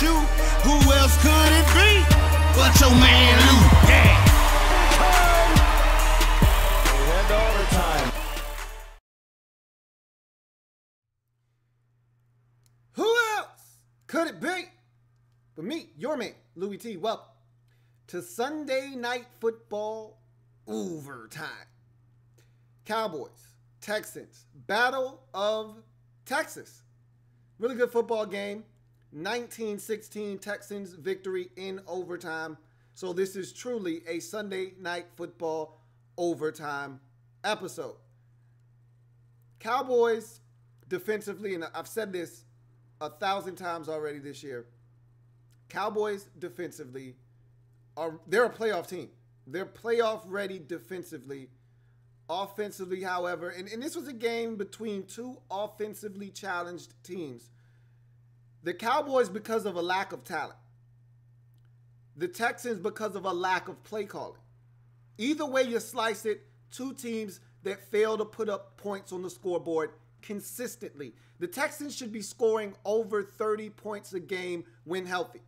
you. Who else could it be but your man Lou? Yeah. And overtime. Who else could it be but me, your man, Louie T? Welcome to Sunday Night Football overtime. Cowboys, Texans, Battle of Texas. Really good football game. 19-16 Texans victory in overtime. So this is truly a Sunday Night Football overtime episode. Cowboys defensively, and I've said this 1,000 times already this year. Cowboys defensively they're a playoff team. They're playoff ready defensively. Offensively, however, and this was a game between two offensively challenged teams. The Cowboys because of a lack of talent. The Texans because of a lack of play calling. Either way you slice it, two teams that fail to put up points on the scoreboard consistently. The Texans should be scoring over 30 points a game when healthy.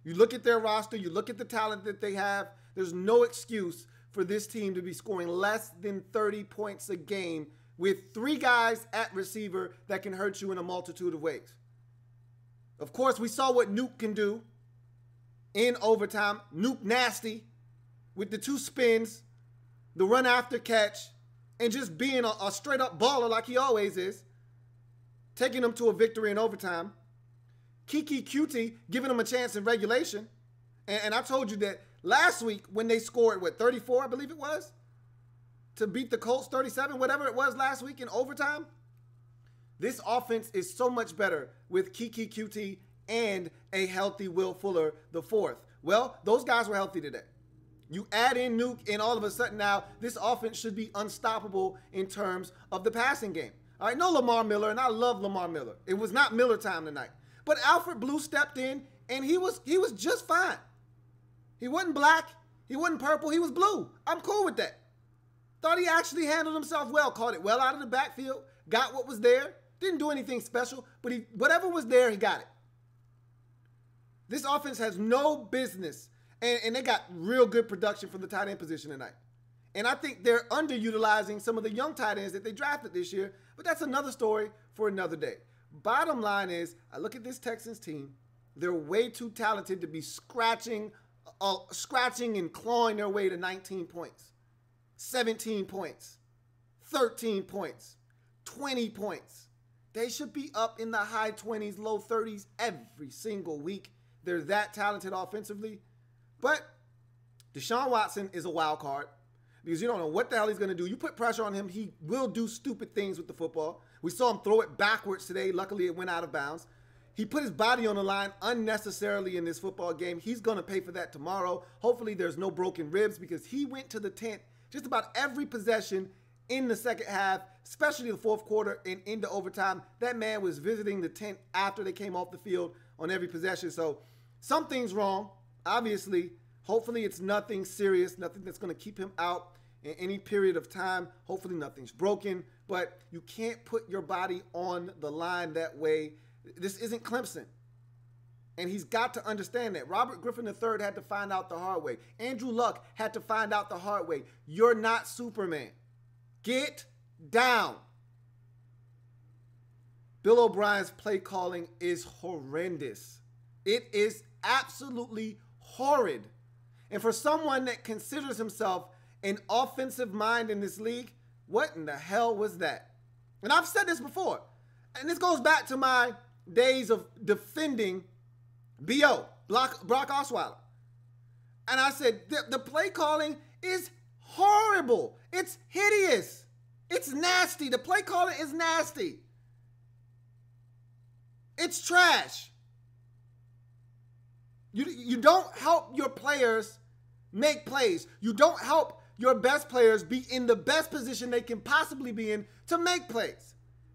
You look at their roster, you look at the talent that they have, there's no excuse for this team to be scoring less than 30 points a game with three guys at receiver that can hurt you in a multitude of ways. Of course, we saw what Nuke can do in overtime. Nuke nasty with the two spins, the run after catch, and just being a straight up baller like he always is, taking them to a victory in overtime. Kiki Cutie giving them a chance in regulation. And I told you that last week when they scored, 34, I believe it was, to beat the Colts, 37, whatever it was last week in overtime. This offense is so much better with Kiki Cutie and a healthy Will Fuller the fourth. Well, those guys were healthy today. You add in Nuke, and all of a sudden now this offense should be unstoppable in terms of the passing game. All right, no Lamar Miller, and I love Lamar Miller. It was not Miller time tonight. But Alfred Blue stepped in, and he was just fine. He wasn't black. He wasn't purple. He was blue. I'm cool with that. Thought he actually handled himself well. Caught it well out of the backfield. Got what was there. Didn't do anything special, but whatever was there, he got it. This offense has no business, and they got real good production from the tight end position tonight. And I think they're underutilizing some of the young tight ends that they drafted this year, but that's another story for another day. Bottom line is, I look at this Texans team. They're way too talented to be scratching and clawing their way to 19 points, 17 points, 13 points, 20 points. They should be up in the high 20s, low 30s every single week. They're that talented offensively. But Deshaun Watson is a wild card because you don't know what the hell he's going to do. You put pressure on him, he will do stupid things with the football. We saw him throw it backwards today. Luckily, it went out of bounds. He put his body on the line unnecessarily in this football game. He's going to pay for that tomorrow. Hopefully, there's no broken ribs because he went to the tent just about every possession in the second half, especially the fourth quarter and into overtime. That man was visiting the tent after they came off the field on every possession. So something's wrong, obviously. Hopefully, it's nothing serious, nothing that's going to keep him out in any period of time. Hopefully, nothing's broken. But you can't put your body on the line that way. This isn't Clemson. And he's got to understand that. Robert Griffin III had to find out the hard way. Andrew Luck had to find out the hard way. You're not Superman. Get down. Bill O'Brien's play calling is horrendous. It is absolutely horrid. And for someone that considers himself an offensive mind in this league, what in the hell was that? And I've said this before. And this goes back to my days of defending B.O., Brock Osweiler. And I said, the play calling is horrible. It's hideous. It's nasty. The play calling is nasty. It's trash. You don't help your players make plays. You don't help your best players be in the best position they can possibly be in to make plays.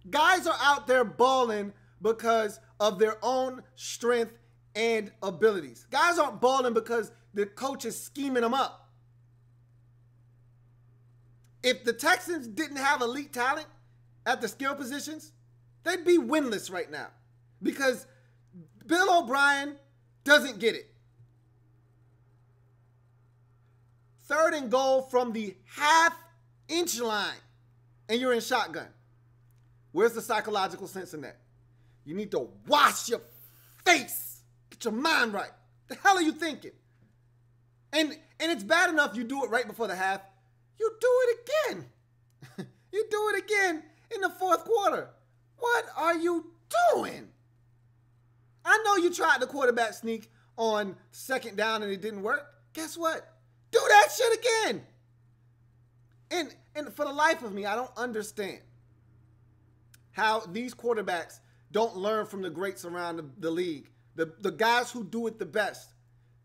Guys are out there balling because of their own strength and abilities. Guys aren't balling because the coach is scheming them up. If the Texans didn't have elite talent at the skill positions, they'd be winless right now because Bill O'Brien doesn't get it. 3rd and goal from the half-inch line, and you're in shotgun. Where's the psychological sense in that? You need to wash your face. Get your mind right. The hell are you thinking? And it's bad enough you do it right before the half. You do it again. You do it again in the 4th quarter. What are you doing? I know you tried the quarterback sneak on 2nd down and it didn't work. Guess what? Do that shit again. And for the life of me, I don't understand how these quarterbacks don't learn from the greats around the league. The guys who do it the best.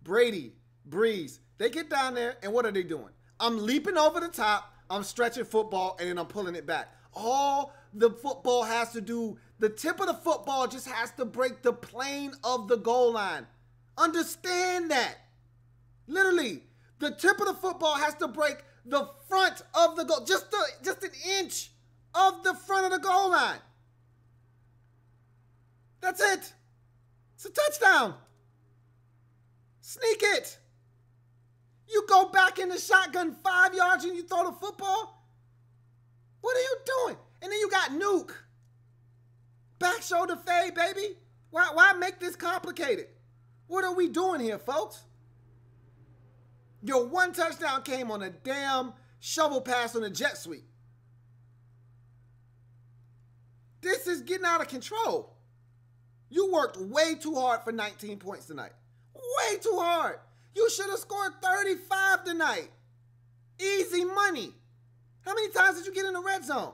Brady, Breeze, they get down there and what are they doing? I'm leaping over the top, I'm stretching football, and then I'm pulling it back. All the football has to do, the tip of the football just has to break the plane of the goal line. Understand that. Literally, the tip of the football has to break the front of the goal, just an inch of the front of the goal line. That's it. It's a touchdown. Sneak it. You go back in the shotgun 5 yards and you throw the football? What are you doing? And then you got Nuke. Back shoulder fade, baby. Why make this complicated? What are we doing here, folks? Your one touchdown came on a damn shovel pass on a jet sweep. This is getting out of control. You worked way too hard for 19 points tonight. Way too hard. You should have scored 35 tonight. Easy money. How many times did you get in the red zone?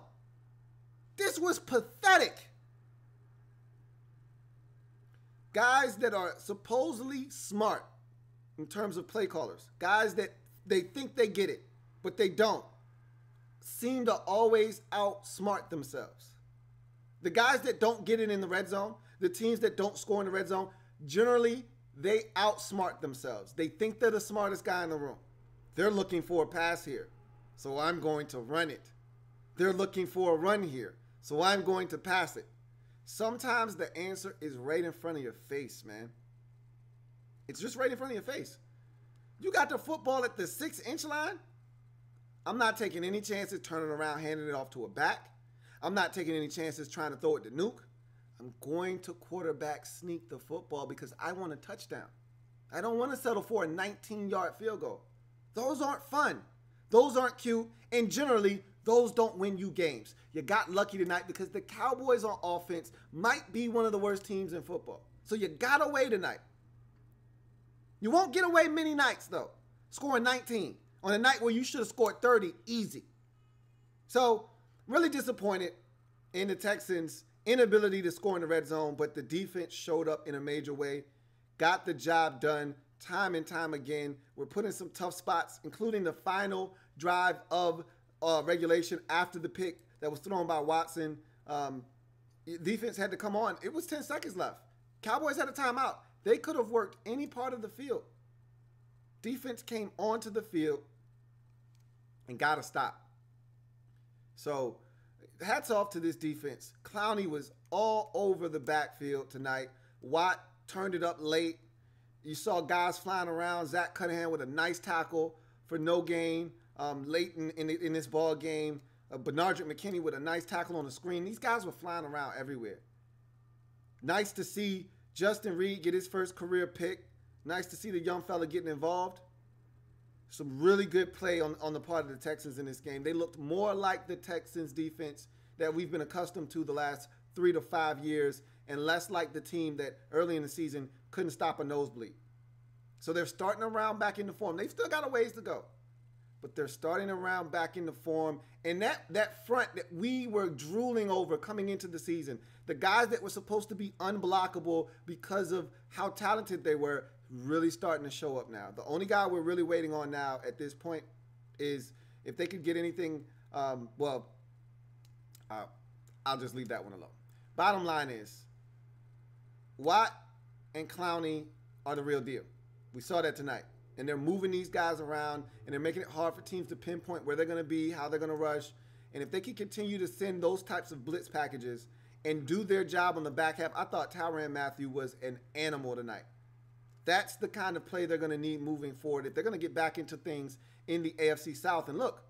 This was pathetic. Guys that are supposedly smart in terms of play callers, guys that they think they get it, but they don't, seem to always outsmart themselves. The guys that don't get it in the red zone, the teams that don't score in the red zone, generally, they outsmart themselves. They think they're the smartest guy in the room. They're looking for a pass here, so I'm going to run it. They're looking for a run here, so I'm going to pass it. Sometimes the answer is right in front of your face, man. It's just right in front of your face. You got the football at the 6-inch line. I'm not taking any chances turning around, handing it off to a back. I'm not taking any chances trying to throw it to Nuke. I'm going to quarterback sneak the football because I want a touchdown. I don't want to settle for a 19-yard field goal. Those aren't fun. Those aren't cute. And generally, those don't win you games. You got lucky tonight because the Cowboys on offense might be one of the worst teams in football. So you got away tonight. You won't get away many nights, though, scoring 19 on a night where you should have scored 30 easy. So really disappointed in the Texans' inability to score in the red zone, but the defense showed up in a major way, got the job done time and time again. We're put in some tough spots, including the final drive of regulation after the pick that was thrown by Watson. Defense had to come on. It was 10 seconds left. Cowboys had a timeout. They could have worked any part of the field. Defense came onto the field and got a stop. So hats off to this defense. Clowney was all over the backfield tonight. Watt turned it up late. You saw guys flying around. Zach Cunningham with a nice tackle for no gain late in this ball game. Bernardrick McKinney with a nice tackle on the screen. These guys were flying around everywhere. Nice to see Justin Reed get his first career pick. Nice to see the young fella getting involved. Some really good play on the part of the Texans in this game. They looked more like the Texans defense that we've been accustomed to the last 3 to 5 years and less like the team that early in the season couldn't stop a nosebleed. So they're starting around back into form. They've still got a ways to go, but they're starting around back into form. And that front that we were drooling over coming into the season, the guys that were supposed to be unblockable because of how talented they were, really starting to show up now. The only guy we're really waiting on now at this point is if they could get anything, I'll just leave that one alone. Bottom line is, Watt and Clowney are the real deal. We saw that tonight. And they're moving these guys around, and they're making it hard for teams to pinpoint where they're going to be, how they're going to rush. And if they can continue to send those types of blitz packages and do their job on the back half. I thought Tyrann Mathieu was an animal tonight. That's the kind of play they're going to need moving forward if they're going to get back into things in the AFC South. And look,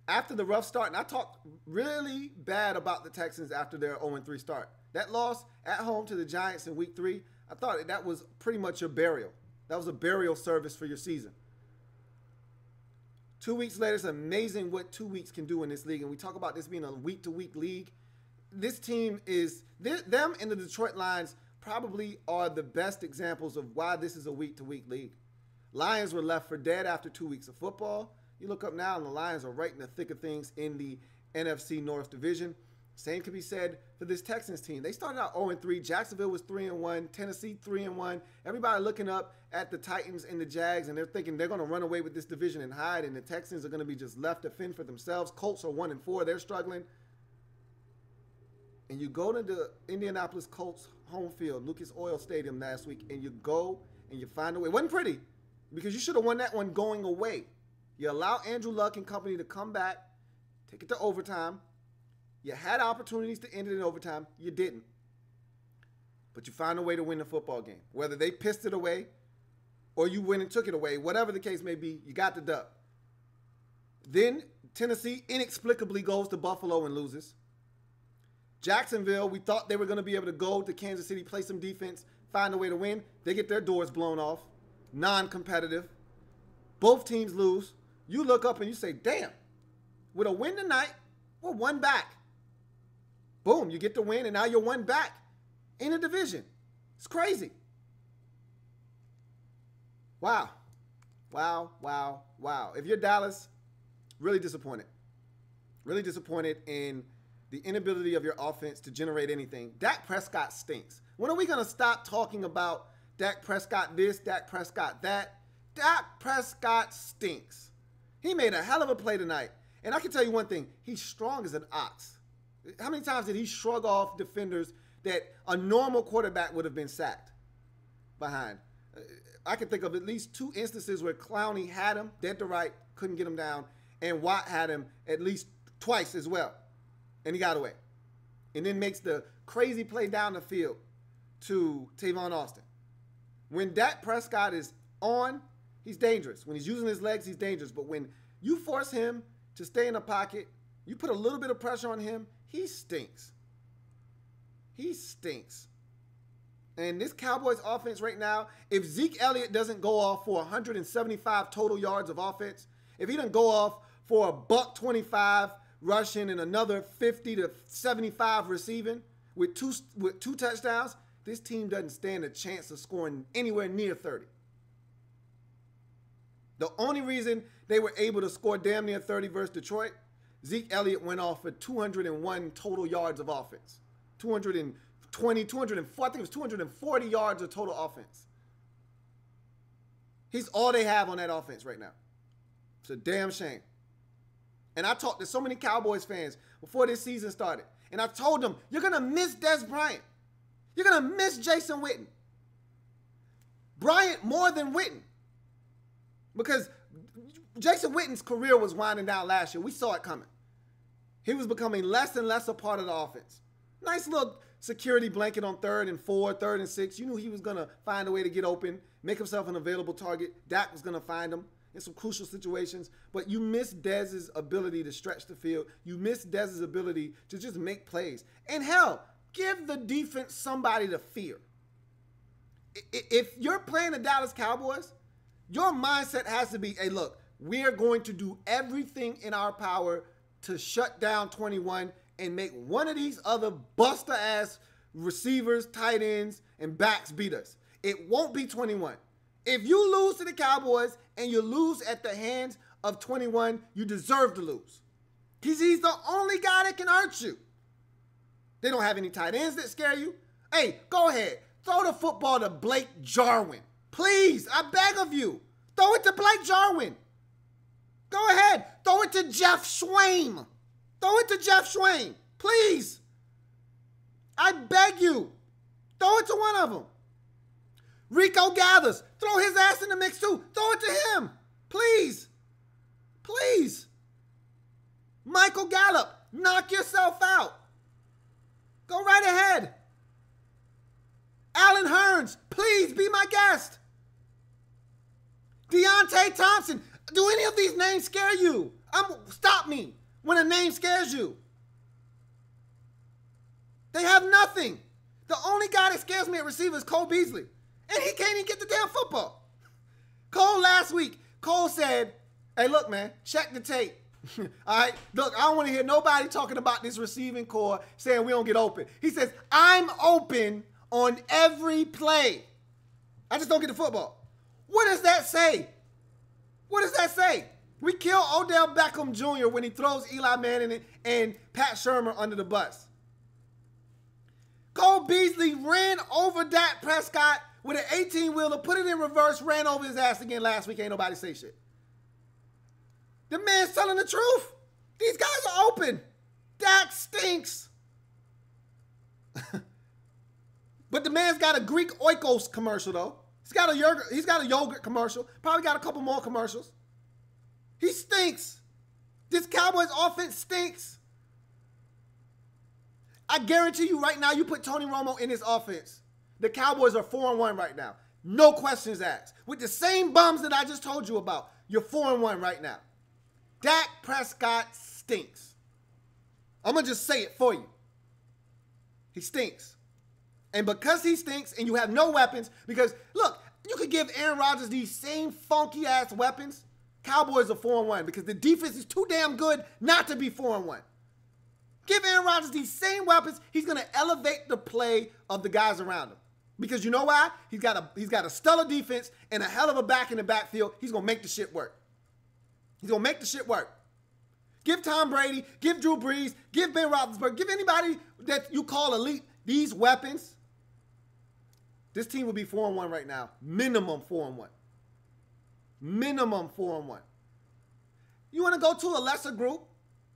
after the rough start, and I talked really bad about the Texans after their 0-3 start. That loss at home to the Giants in week 3, I thought that was pretty much a burial. That was a burial service for your season. 2 weeks later, it's amazing what 2 weeks can do in this league. And we talk about this being a week-to-week league. This team is, them and the Detroit Lions probably are the best examples of why this is a week-to-week league. Lions were left for dead after 2 weeks of football. You look up now, and the Lions are right in the thick of things in the NFC North Division. Same can be said for this Texans team. They started out 0-3. Jacksonville was 3-1. Tennessee 3-1. Everybody looking up at the Titans and the Jags, and they're thinking they're going to run away with this division and hide, and the Texans are going to be just left to fend for themselves. Colts are 1-4. They're struggling. And you go to the Indianapolis Colts home field, Lucas Oil Stadium last week, and you go and you find a way. It wasn't pretty because you should have won that one going away. You allow Andrew Luck and company to come back, take it to overtime. You had opportunities to end it in overtime. You didn't. But you found a way to win the football game. Whether they pissed it away or you went and took it away, whatever the case may be, you got the dub. Then Tennessee inexplicably goes to Buffalo and loses. Jacksonville, we thought they were going to be able to go to Kansas City, play some defense, find a way to win. They get their doors blown off. Non-competitive. Both teams lose. You look up and you say, damn, with a win tonight, we're one back. Boom, you get the win, and now you're one back in a division. It's crazy. Wow. Wow, wow, wow. If you're Dallas, really disappointed. Really disappointed in the inability of your offense to generate anything. Dak Prescott stinks. When are we going to stop talking about Dak Prescott this, Dak Prescott that? Dak Prescott stinks. He made a hell of a play tonight. And I can tell you one thing. He's strong as an ox. How many times did he shrug off defenders that a normal quarterback would have been sacked behind? I can think of at least 2 instances where Clowney had him dead to right, couldn't get him down, and Watt had him at least twice as well. And he got away. And then makes the crazy play down the field to Tavon Austin. When Dak Prescott is on, he's dangerous. When he's using his legs, he's dangerous. But when you force him to stay in the pocket, you put a little bit of pressure on him, he stinks. He stinks. And this Cowboys offense right now, if Zeke Elliott doesn't go off for 175 total yards of offense, if he doesn't go off for a $125 rushing and another 50 to 75 receiving with two touchdowns, this team doesn't stand a chance of scoring anywhere near 30. The only reason they were able to score damn near 30 versus Detroit, Zeke Elliott went off for 201 total yards of offense. 220, 204, I think it was 240 yards of total offense. He's all they have on that offense right now. It's a damn shame. And I talked to so many Cowboys fans before this season started. And I told them, you're going to miss Des Bryant. You're going to miss Jason Witten. Bryant more than Witten. Because Jason Witten's career was winding down last year. We saw it coming. He was becoming less and less a part of the offense. Nice little security blanket on 3rd and 4, 3rd and 6. You knew he was going to find a way to get open, make himself an available target. Dak was going to find him in some crucial situations. But you miss Dez's ability to stretch the field. You miss Dez's ability to just make plays. And hell, give the defense somebody to fear. If you're playing the Dallas Cowboys, your mindset has to be, hey, look, we are going to do everything in our power to shut down 21 and make one of these other buster-ass receivers, tight ends, and backs beat us. It won't be 21. If you lose to the Cowboys and you lose at the hands of 21, you deserve to lose. Because he's the only guy that can hurt you. They don't have any tight ends that scare you. Hey, go ahead. Throw the football to Blake Jarwin. Please, I beg of you. Throw it to Blake Jarwin. Go ahead. Throw it to Jeff Schwaim. Throw it to Jeff Schwaim. Please. I beg you. Throw it to one of them. Rico Gathers. Throw his ass in the mix too. Throw it to him. Please. Please. Michael Gallup. Knock yourself out. Go right Please be my guest. Deontay Thompson. Do any of these names scare you? Stop me when a name scares you. They have nothing. The only guy that scares me at receiver is Cole Beasley. And he can't even get the damn football. Cole last week, Cole said, hey, look, man, check the tape. All right, look, I don't want to hear nobody talking about this receiving core saying we don't get open. He says, I'm open on every play. I just don't get the football. What does that say? What does that say? We kill Odell Beckham Jr. when he throws Eli Manning and Pat Shermer under the bus. Cole Beasley ran over Dak Prescott with an 18-wheeler, put it in reverse, ran over his ass again last week. Ain't nobody say shit. The man's telling the truth. These guys are open. Dak stinks. But the man's got a Greek Oikos commercial, though. He's got a yogurt commercial. Probably got a couple more commercials. He stinks. This Cowboys offense stinks. I guarantee you right now, you put Tony Romo in this offense. The Cowboys are 4-1 right now. No questions asked. With the same bums that I just told you about, you're 4-1 right now. Dak Prescott stinks. I'm going to just say it for you. He stinks. And because he stinks and you have no weapons, because, look, you could give Aaron Rodgers these same funky-ass weapons. Cowboys are 4-1 because the defense is too damn good not to be 4-1. Give Aaron Rodgers these same weapons. He's going to elevate the play of the guys around him. Because you know why? He's got a stellar defense and a hell of a back in the backfield. He's going to make the shit work. He's going to make the shit work. Give Tom Brady, give Drew Brees, give Ben Roethlisberger, give anybody that you call elite these weapons. This team will be 4-1 right now. Minimum 4-1. Minimum 4-1. You want to go to a lesser group?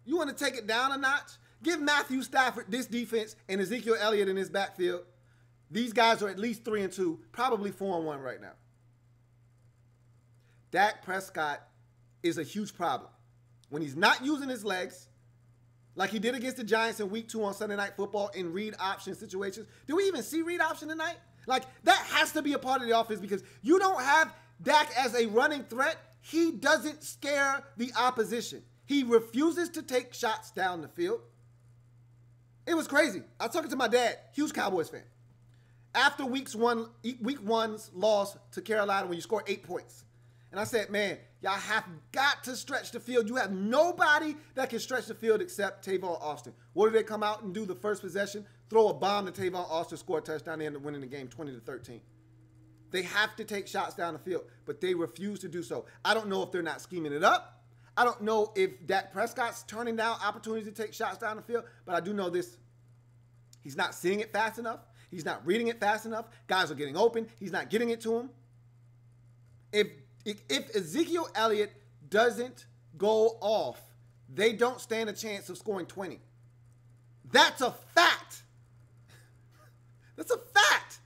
You want to take it down a notch? Give Matthew Stafford this defense and Ezekiel Elliott in his backfield. These guys are at least 3-2, probably 4-1 right now. Dak Prescott is a huge problem. When he's not using his legs, like he did against the Giants in week 2 on Sunday Night Football in read option situations. Did we even see read option tonight? Like, that has to be a part of the offense because you don't have Dak as a running threat. He doesn't scare the opposition. He refuses to take shots down the field. It was crazy. I was talking to my dad, huge Cowboys fan. After week one's loss to Carolina when you scored 8 points. And I said, man, y'all have got to stretch the field. You have nobody that can stretch the field except Tavon Austin. What do they come out and do the first possession? Throw a bomb to Tavon Austin, score a touchdown, they end up winning the game 20-13. They have to take shots down the field, but they refuse to do so. I don't know if they're not scheming it up. I don't know if Dak Prescott's turning down opportunities to take shots down the field, but I do know this. He's not seeing it fast enough. He's not reading it fast enough. Guys are getting open. He's not getting it to him. If Ezekiel Elliott doesn't go off, they don't stand a chance of scoring 20. That's a fact. That's a fact.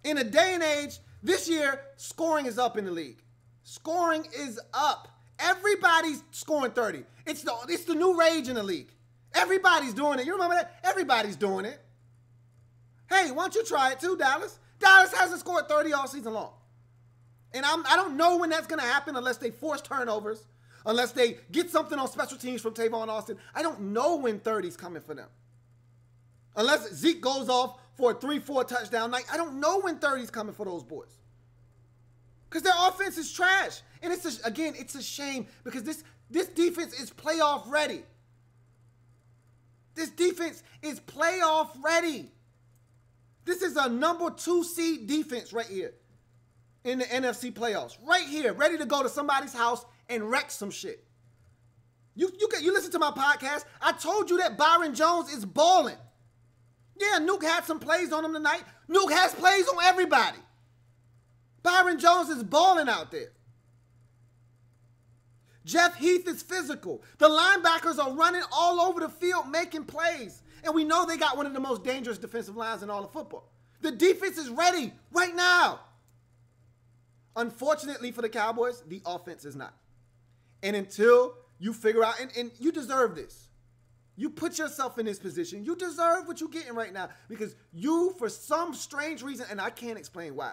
In a day and age, this year, scoring is up in the league. Scoring is up. Everybody's scoring 30. It's the new rage in the league. Everybody's doing it. You remember that? Everybody's doing it. Hey, why don't you try it too, Dallas? Dallas hasn't scored 30 all season long. And I don't know when that's going to happen unless they force turnovers, unless they get something on special teams from Tavon Austin. I don't know when 30's coming for them. Unless Zeke goes off for a 3-4 touchdown night, I don't know when 30's coming for those boys. Because their offense is trash. And it's a shame because this defense is playoff ready. This defense is playoff ready. This is a number 2 seed defense right here in the NFC playoffs. Right here, ready to go to somebody's house and wreck some shit. You listen to my podcast. I told you that Byron Jones is balling. Yeah, Nuke had some plays on him tonight. Nuke has plays on everybody. Byron Jones is balling out there. Jeff Heath is physical. The linebackers are running all over the field making plays. And we know they got one of the most dangerous defensive lines in all of football. The defense is ready right now. Unfortunately for the Cowboys, the offense is not. And until you figure out, and you deserve this. You put yourself in this position. You deserve what you're getting right now because you, for some strange reason, and I can't explain why,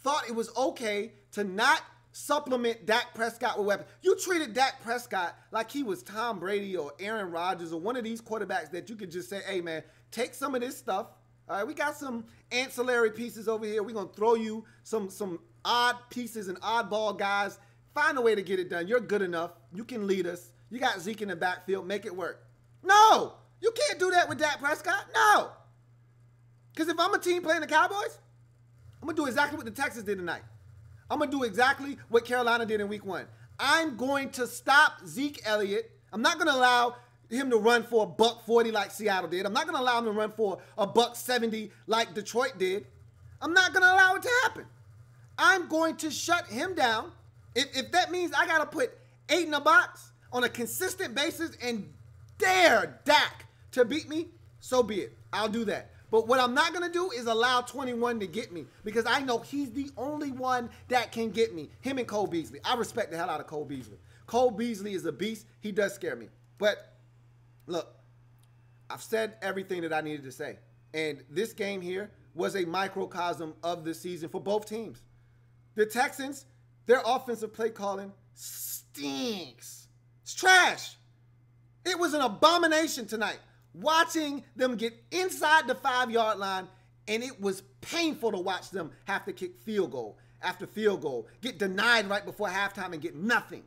thought it was okay to not supplement Dak Prescott with weapons. You treated Dak Prescott like he was Tom Brady or Aaron Rodgers or one of these quarterbacks that you could just say, hey, man, take some of this stuff. All right, we got some ancillary pieces over here. We're going to throw you some odd pieces and oddball guys. Find a way to get it done. You're good enough. You can lead us. You got Zeke in the backfield. Make it work. No, you can't do that with Dak Prescott. No. Because if I'm a team playing the Cowboys, I'm going to do exactly what the Texans did tonight. I'm going to do exactly what Carolina did in week 1. I'm going to stop Zeke Elliott. I'm not going to allow him to run for $140 like Seattle did. I'm not going to allow him to run for $170 like Detroit did. I'm not going to allow it to happen. I'm going to shut him down. If that means I got to put 8 in a box on a consistent basis and dare Dak to beat me, so be it. I'll do that. But what I'm not going to do is allow 21 to get me because I know he's the only one that can get me. Him and Cole Beasley. I respect the hell out of Cole Beasley. Cole Beasley is a beast. He does scare me. But look, I've said everything that I needed to say. And this game here was a microcosm of the season for both teams. The Texans, their offensive play calling stinks. It's trash. It was an abomination tonight. Watching them get inside the 5-yard line, and it was painful to watch them have to kick field goal after field goal, get denied right before halftime and get nothing.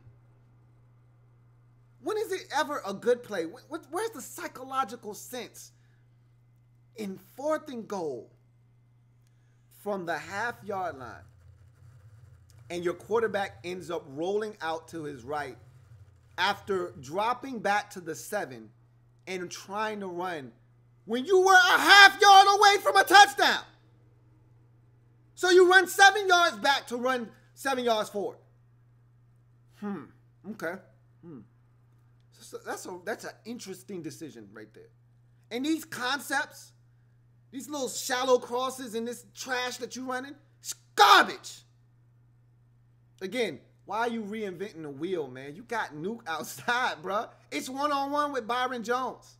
When is it ever a good play? Where's the psychological sense in 4th and goal from the half-yard line, and your quarterback ends up rolling out to his right after dropping back to the 7 and trying to run when you were a half-yard away from a touchdown? So you run 7 yards back to run 7 yards forward. Okay. So that's an interesting decision right there. And these concepts, these little shallow crosses and this trash that you're running, it's garbage. Again, why are you reinventing the wheel, man? You got Nuke outside, bro. It's one-on-one with Byron Jones.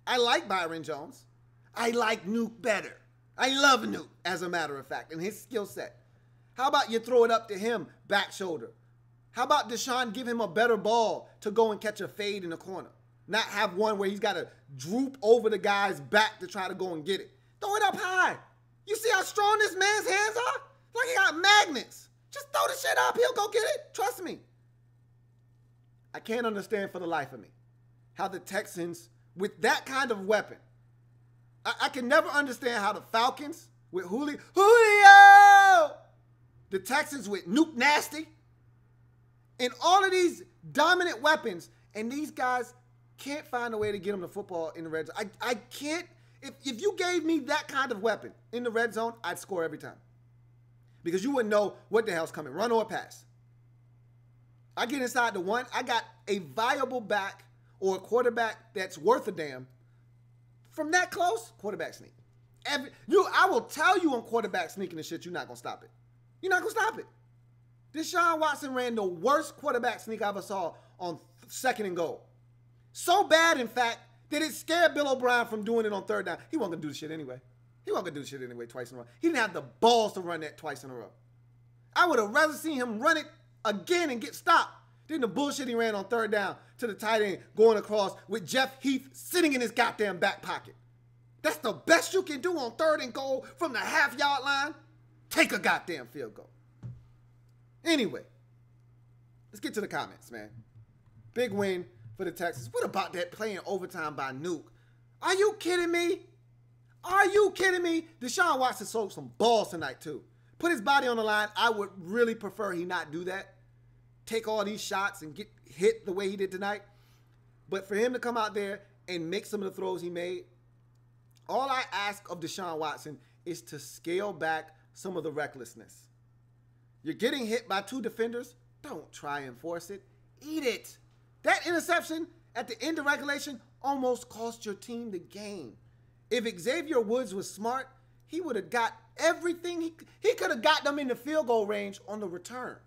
I like Byron Jones. I like Nuke better. I love Nuke, as a matter of fact, and his skill set. How about you throw it up to him, back shoulder? How about Deshaun give him a better ball to go and catch a fade in the corner? Not have one where he's got to droop over the guy's back to try to go and get it. Throw it up high. You see how strong this man's hands are? It's like he got magnets. Just throw the shit up. He'll go get it. Trust me. I can't understand for the life of me how the Texans, with that kind of weapon, I can never understand how the Falcons with Julio, the Texans with Nuke Nasty, and all of these dominant weapons, and these guys can't find a way to get them the football in the red zone. I can't. If you gave me that kind of weapon in the red zone, I'd score every time. Because you wouldn't know what the hell's coming, run or pass. I get inside the 1, I got a viable back or a quarterback that's worth a damn. From that close, quarterback sneak. I will tell you on quarterback sneaking and shit, you're not going to stop it. You're not going to stop it. Deshaun Watson ran the worst quarterback sneak I ever saw on 2nd and goal. So bad, in fact, that it scared Bill O'Brien from doing it on 3rd down. He wasn't going to do the shit anyway. He wasn't going to do the shit anyway twice in a row. He didn't have the balls to run that twice in a row. I would have rather seen him run it again and get stopped than the bullshit he ran on 3rd down to the tight end going across with Jeff Heath sitting in his goddamn back pocket. That's the best you can do on 3rd and goal from the half-yard line? Take a goddamn field goal. Anyway, let's get to the comments, man. Big win for the Texans. What about that playing overtime by Nuke? Are you kidding me? Are you kidding me? Deshaun Watson sold some balls tonight, too. Put his body on the line. I would really prefer he not do that. Take all these shots and get hit the way he did tonight. But for him to come out there and make some of the throws he made, all I ask of Deshaun Watson is to scale back some of the recklessness. You're getting hit by 2 defenders. Don't try and force it. Eat it. That interception at the end of regulation almost cost your team the game. If Xavier Woods was smart, he would have got everything. He could have got them in the field goal range on the return.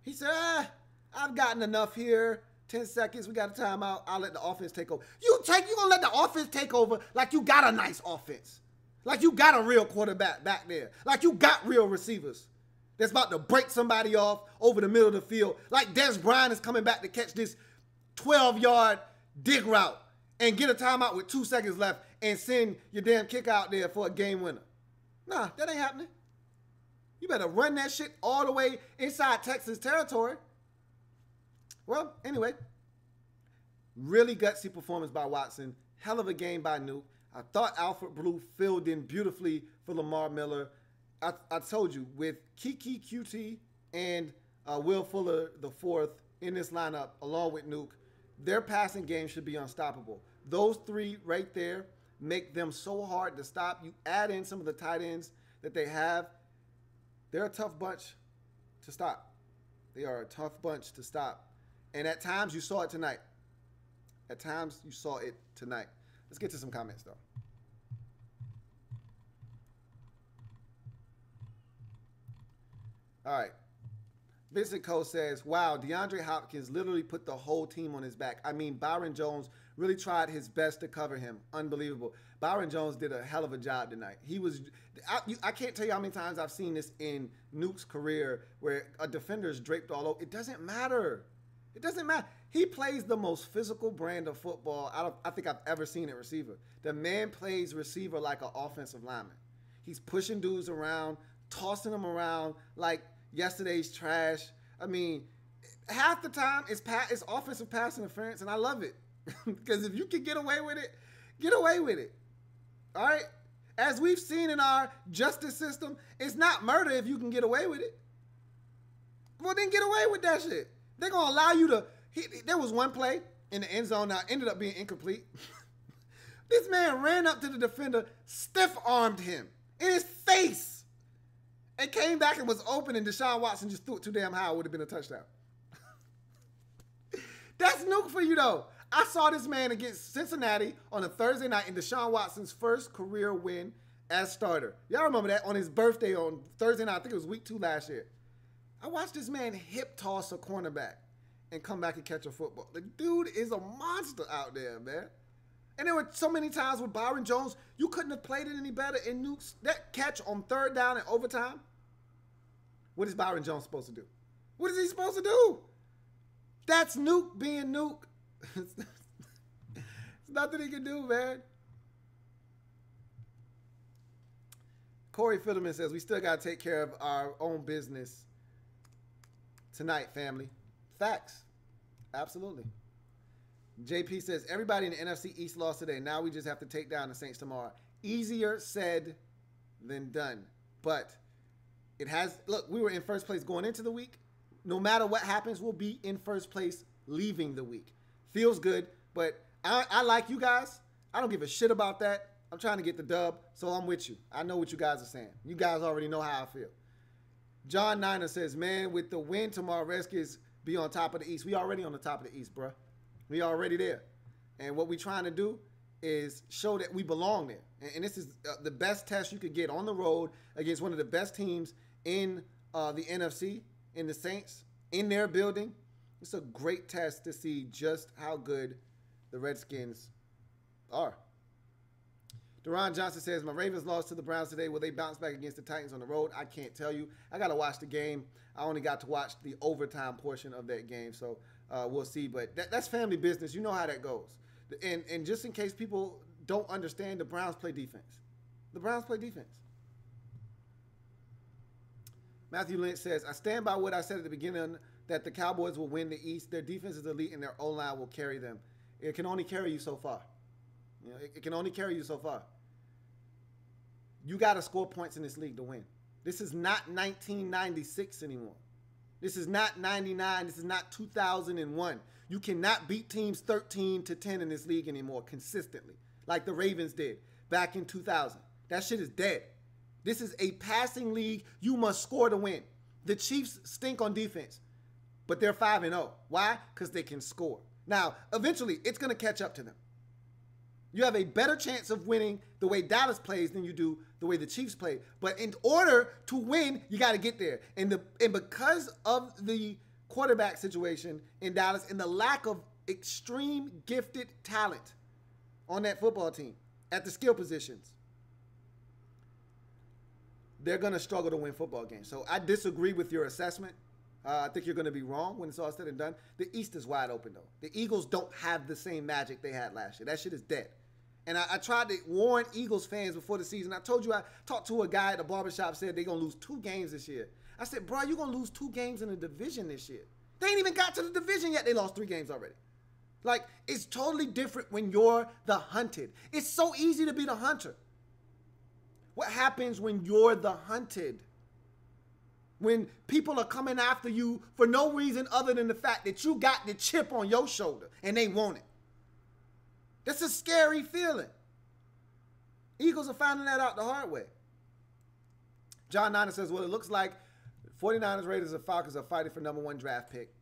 He said, I've gotten enough here. 10 seconds. We got a timeout. I'll let the offense take over. You gonna let the offense take over like you got a nice offense. Like you got a real quarterback back there. Like you got real receivers that's about to break somebody off over the middle of the field. Like Des Bryant is coming back to catch this 12-yard dig route and get a timeout with 2 seconds left and send your damn kick out there for a game winner. Nah, that ain't happening. You better run that shit all the way inside Texas territory. Well, anyway, really gutsy performance by Watson. Hell of a game by Nuke. I thought Alfred Blue filled in beautifully for Lamar Miller. I told you, with Kiki QT and Will Fuller the fourth in this lineup, along with Nuke, their passing game should be unstoppable. Those three right there make them so hard to stop. You add in some of the tight ends that they have, they're a tough bunch to stop. They are a tough bunch to stop. And at times, you saw it tonight. At times, you saw it tonight. Let's get to some comments, though. All right. Vincent Cole says, wow, DeAndre Hopkins literally put the whole team on his back. I mean, Byron Jones really tried his best to cover him. Unbelievable. Byron Jones did a hell of a job tonight. I can't tell you how many times I've seen this in Nuke's career where a defender is draped all over. It doesn't matter. It doesn't matter. He plays the most physical brand of football I think I've ever seen at receiver. The man plays receiver like an offensive lineman. He's pushing dudes around, tossing them around like yesterday's trash. I mean, half the time it's offensive pass interference, and I love it. Because if you can get away with it, get away with it. All right? As we've seen in our justice system, it's not murder if you can get away with it. Well, then get away with that shit. They're going to allow you to. There was one play in the end zone. Now, ended up being incomplete. This man ran up to the defender, stiff-armed him in his face, and came back and was open, and Deshaun Watson just threw it too damn high. It would have been a touchdown. That's Nuke for you, though. I saw this man against Cincinnati on a Thursday night in Deshaun Watson's first career win as starter. Y'all remember that on his birthday on Thursday night. I think it was week 2 last year. I watched this man hip toss a cornerback and come back and catch a football. The dude is a monster out there, man. And there were so many times with Byron Jones, you couldn't have played it any better. In Nuke's that catch on 3rd down and overtime, what is Byron Jones supposed to do? What is he supposed to do? That's Nuke being Nuke. It's nothing he can do, man. Corey Fiddleman says, we still got to take care of our own business tonight, family. Facts. Absolutely. JP says, everybody in the NFC East lost today. Now we just have to take down the Saints tomorrow. Easier said than done. But it has, look, we were in first place going into the week. No matter what happens, we'll be in first place leaving the week. Feels good, but I like you guys. I don't give a shit about that. I'm trying to get the dub, so I'm with you. I know what you guys are saying. You guys already know how I feel. John Niner says, man, with the win tomorrow, Redskins be on top of the East. We already on the top of the East, bruh. We already there. And what we trying to do is show that we belong there. And this is the best test you could get on the road against one of the best teams in the NFC, in the Saints, in their building. It's a great test to see just how good the Redskins are. Deron Johnson says, my Ravens lost to the Browns today. Will they bounce back against the Titans on the road? I can't tell you. I got to watch the game. I only got to watch the overtime portion of that game, so we'll see. But that's family business. You know how that goes. And just in case people don't understand, the Browns play defense. The Browns play defense. Matthew Lynch says, I stand by what I said at the beginning that the Cowboys will win the East. Their defense is elite, and their O-line will carry them. It can only carry you so far. You know, it can only carry you so far. You got to score points in this league to win. This is not 1996 anymore. This is not 99. This is not 2001. You cannot beat teams 13-10 in this league anymore consistently, like the Ravens did back in 2000. That shit is dead. This is a passing league. You must score to win. The Chiefs stink on defense, but they're 5-0. Why? Because they can score. Now, eventually, it's going to catch up to them. You have a better chance of winning the way Dallas plays than you do the way the Chiefs play. But in order to win, you got to get there. And because of the quarterback situation in Dallas and the lack of extreme gifted talent on that football team at the skill positions, they're going to struggle to win football games. So I disagree with your assessment. I think you're going to be wrong when it's all said and done. The East is wide open, though. The Eagles don't have the same magic they had last year. That shit is dead. And I tried to warn Eagles fans before the season. I told you, I talked to a guy at the barbershop, said they're going to lose 2 games this year. I said, bro, you're going to lose 2 games in the division this year. They ain't even got to the division yet. They lost 3 games already. Like, it's totally different when you're the hunted. It's so easy to be the hunter. What happens when you're the hunted? When people are coming after you for no reason other than the fact that you got the chip on your shoulder and they want it. That's a scary feeling. Eagles are finding that out the hard way. John Niner says, well, it looks like 49ers, Raiders, and Falcons are fighting for #1 draft pick.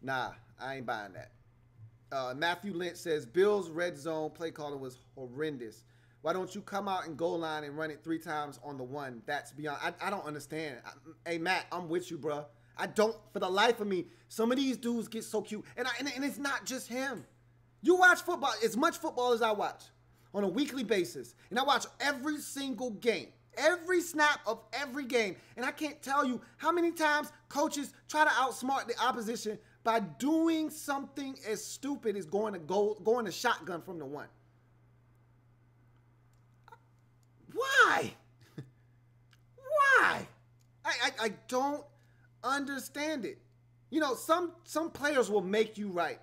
Nah, I ain't buying that. Matthew Lynch says, Bills' red zone play calling was horrendous. Why don't you come out and goal line and run it 3 times on the 1? That's beyond. I don't understand. Hey, Matt, I'm with you, bro. I don't, for the life of me, some of these dudes get so cute. And it's not just him. You watch football, as much football as I watch on a weekly basis. And I watch every single game, every snap of every game. And I can't tell you how many times coaches try to outsmart the opposition by doing something as stupid as going to shotgun from the 1. Why? Why? I don't understand it. You know, some players will make you right.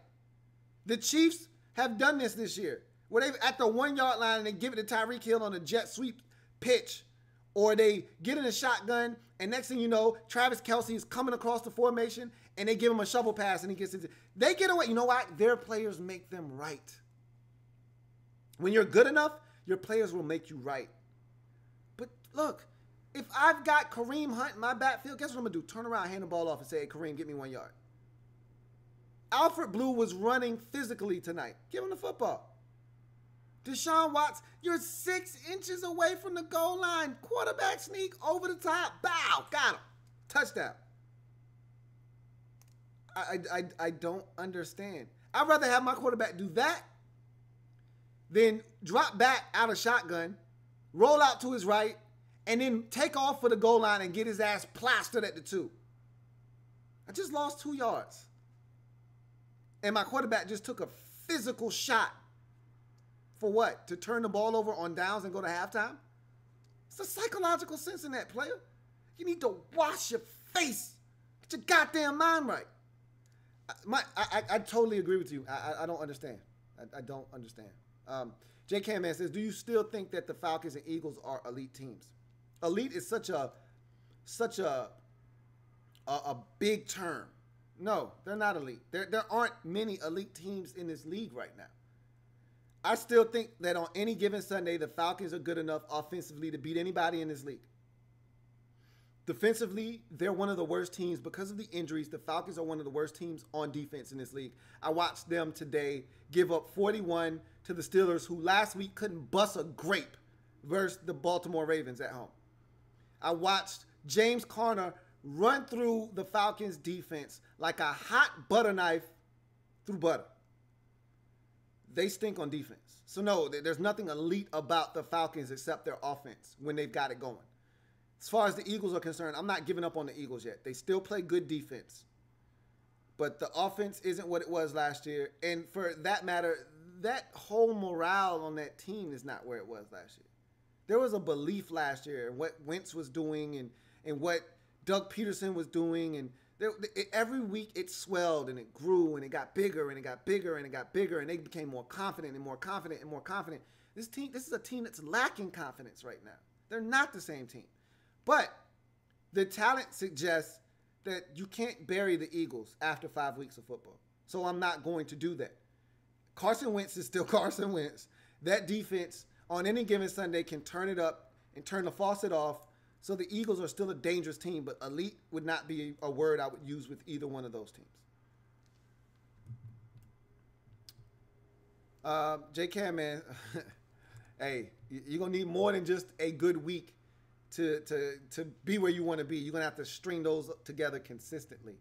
The Chiefs have done this year, where they at the 1-yard line and they give it to Tyreek Hill on a jet sweep pitch, or they get in a shotgun and next thing you know, Travis Kelce is coming across the formation and they give him a shovel pass and he gets it. They get away. You know what? Their players make them right. When you're good enough, your players will make you right. Look, if I've got Kareem Hunt in my backfield, guess what I'm going to do? Turn around, hand the ball off, and say, hey, Kareem, get me 1 yard. Alfred Blue was running physically tonight. Give him the football. Deshaun Watts, you're 6 inches away from the goal line. Quarterback sneak over the top. Bow. Got him. Touchdown. I don't understand. I'd rather have my quarterback do that than drop back out of shotgun, roll out to his right, and then take off for the goal line and get his ass plastered at the 2. I just lost 2 yards. And my quarterback just took a physical shot. For what? To turn the ball over on downs and go to halftime? It's a psychological sense in that, player. You need to wash your face. Get your goddamn mind right. I totally agree with you. I don't understand. I don't understand. J. Cam says, do you still think that the Falcons and Eagles are elite teams? Elite is such a big term. No, they're not elite. There aren't many elite teams in this league right now. I still think that on any given Sunday, the Falcons are good enough offensively to beat anybody in this league. Defensively, they're one of the worst teams because of the injuries. The Falcons are one of the worst teams on defense in this league. I watched them today give up 41 to the Steelers, who last week couldn't bust a grape versus the Baltimore Ravens at home. I watched James Conner run through the Falcons defense like a hot butter knife through butter. They stink on defense. So no, there's nothing elite about the Falcons except their offense when they've got it going. As far as the Eagles are concerned, I'm not giving up on the Eagles yet. They still play good defense. But the offense isn't what it was last year. And for that matter, that whole morale on that team is not where it was last year. There was a belief last year in what Wentz was doing and what Doug Peterson was doing. And every week it swelled and it grew and it got bigger and it got bigger and it got bigger. And they became more confident and more confident and more confident. This is a team that's lacking confidence right now. They're not the same team. But the talent suggests that you can't bury the Eagles after 5 weeks of football. So I'm not going to do that. Carson Wentz is still Carson Wentz. That defense on any given Sunday can turn it up and turn the faucet off. So the Eagles are still a dangerous team, but elite would not be a word I would use with either one of those teams. J-Cam, man, hey, you're going to need more than just a good week to be where you want to be. You're going to have to string those together consistently.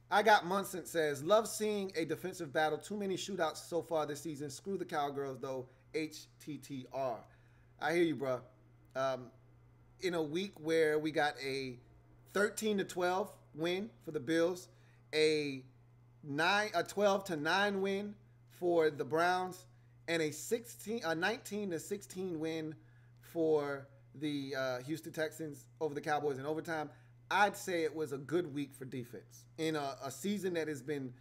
I got Munson says, love seeing a defensive battle. Too many shootouts so far this season. Screw the Cowgirls, though. HTTR. I hear you, bro. In a week where we got a 13-12 win for the Bills, a 12-9 win for the Browns, and a 19-16 win for the Houston Texans over the Cowboys in overtime, I'd say it was a good week for defense. In a season that has been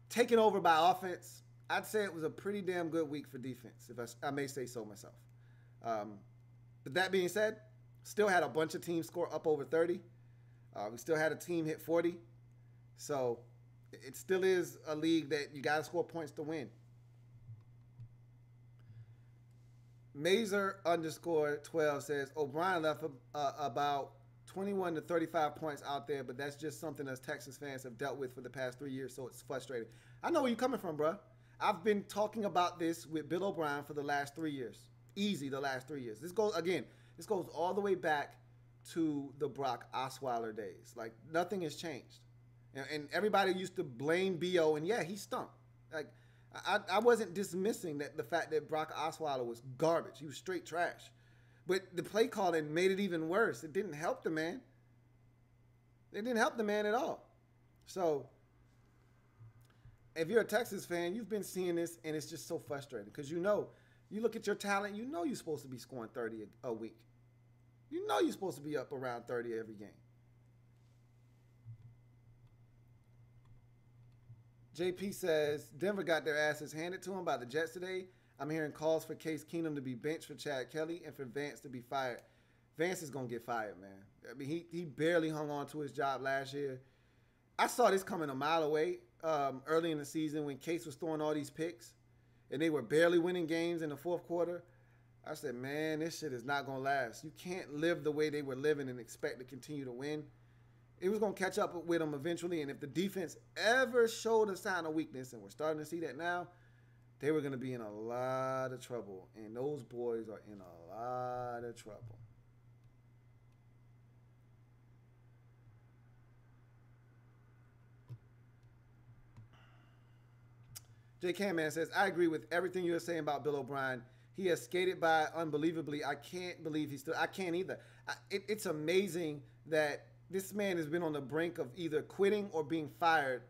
taken over by offense, I'd say it was a pretty damn good week for defense, if I may say so myself. But that being said, still had a bunch of teams score up over 30. We still had a team hit 40. So it still is a league that you got to score points to win. Mazer_12 says, O'Brien left about 21 to 35 points out there, but that's just something us Texas fans have dealt with for the past 3 years, so it's frustrating. I know where you're coming from, bro. I've been talking about this with Bill O'Brien for the last 3 years. Easy, the last 3 years. This goes all the way back to the Brock Osweiler days. Like, nothing has changed. And everybody used to blame B.O., and yeah, he stunk. Like, I wasn't dismissing the fact that Brock Osweiler was garbage. He was straight trash. But the play calling made it even worse. It didn't help the man. It didn't help the man at all. So, if you're a Texas fan, you've been seeing this, and it's just so frustrating. Because you look at your talent, you know you're supposed to be scoring 30 a week. You know you're supposed to be up around 30 every game. JP says, Denver got their asses handed to them by the Jets today. I'm hearing calls for Case Keenum to be benched for Chad Kelly and for Vance to be fired. Vance is going to get fired, man. I mean, he barely hung on to his job last year. I saw this coming a mile away early in the season when Case was throwing all these picks and they were barely winning games in the fourth quarter. I said, man, this shit is not going to last. You can't live the way they were living and expect to continue to win. It was going to catch up with them eventually, and if the defense ever showed a sign of weakness, and we're starting to see that now, they were going to be in a lot of trouble, and those boys are in a lot of trouble. J. Camman says, I agree with everything you're saying about Bill O'Brien. He has skated by unbelievably. I can't believe I can't either. It's amazing that this man has been on the brink of either quitting or being fired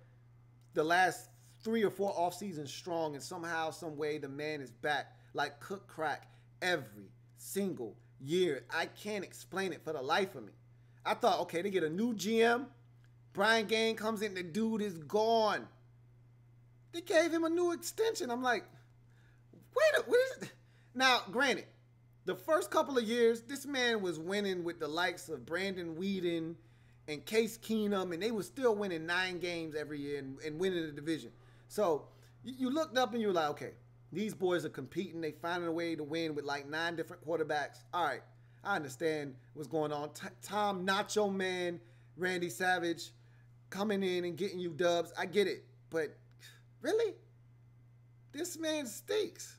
the last 3 or 4 off seasons strong, and somehow, some way, the man is back like cook crack every single year. I can't explain it for the life of me. I thought, okay, they get a new GM. Brian Gaine comes in, the dude is gone. They gave him a new extension. I'm like, what is it? Now, granted, the first couple of years, this man was winning with the likes of Brandon Weeden and Case Keenum, and they were still winning 9 games every year and winning the division. So you looked up and you were like, okay, these boys are competing. They finding a way to win with like 9 different quarterbacks. All right, I understand what's going on. Tom Nacho Man, Randy Savage coming in and getting you dubs. I get it, but really? This man stinks.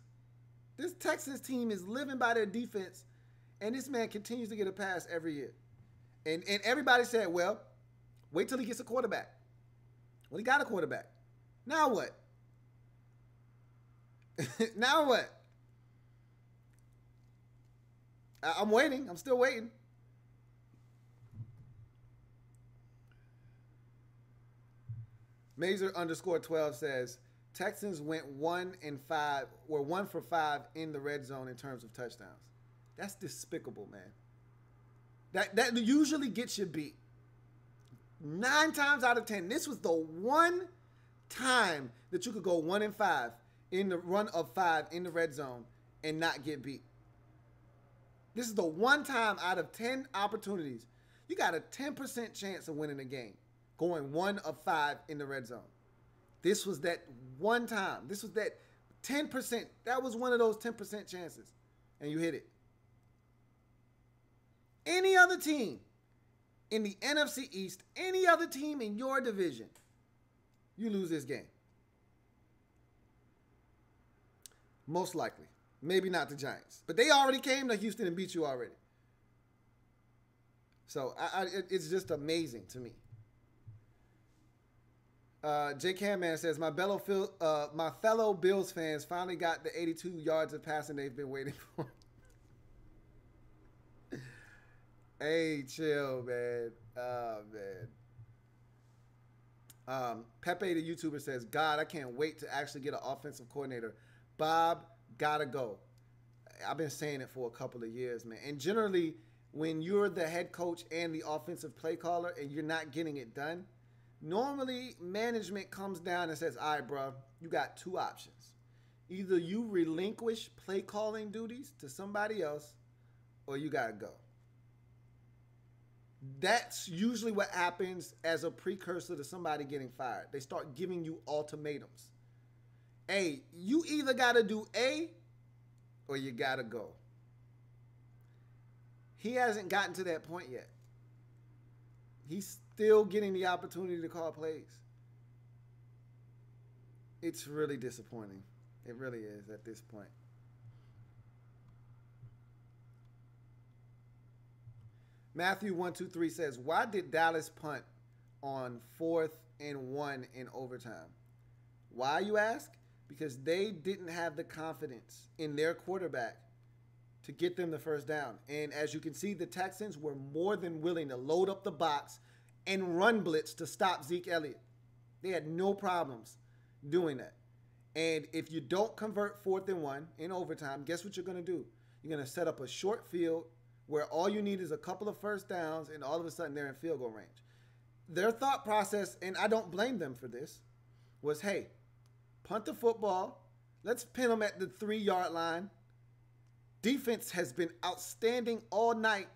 This Texans team is living by their defense, and this man continues to get a pass every year. And everybody said, well, wait till he gets a quarterback. Well, he got a quarterback. Now what? Now what? I'm waiting. I'm still waiting. Mazer_12 says, Texans went 1 for 5 in the red zone in terms of touchdowns. That's despicable, man. That usually gets you beat. 9 times out of 10. This was the one time that you could go 1 and 5 in the run of 5 in the red zone and not get beat. This is the one time out of 10 opportunities. You got a 10% chance of winning a game going 1 of 5 in the red zone. This was that one time. This was that 10%. That was one of those 10% chances. And you hit it. Any other team in the NFC East, any other team in your division, you lose this game. Most likely. Maybe not the Giants. But they already came to Houston and beat you already. So it's just amazing to me. J. Cam Man says, my fellow Bills fans finally got the 82 yards of passing they've been waiting for. Hey, chill, man. Oh, man. Pepe, the YouTuber, says, God, I can't wait to actually get an offensive coordinator. Bob, gotta go. I've been saying it for a couple of years, man. And generally, when you're the head coach and the offensive play caller and you're not getting it done, normally management comes down and says, all right, bro, you got two options. Either you relinquish play calling duties to somebody else or you got to go. That's usually what happens as a precursor to somebody getting fired. They start giving you ultimatums. Hey, you either got to do A or you got to go. He hasn't gotten to that point yet. He's still getting the opportunity to call plays. It's really disappointing. It really is at this point. Matthew 123 says, why did Dallas punt on 4th and 1 in overtime? Why, you ask? Because they didn't have the confidence in their quarterback to get them the first down. And as you can see, the Texans were more than willing to load up the box and run blitz to stop Zeke Elliott. They had no problems doing that. And if you don't convert 4th and 1 in overtime, guess what you're going to do? You're going to set up a short field where all you need is a couple of first downs, and all of a sudden they're in field goal range. Their thought process, and I don't blame them for this, was, hey, punt the football. Let's pin them at the 3-yard line. Defense has been outstanding all night.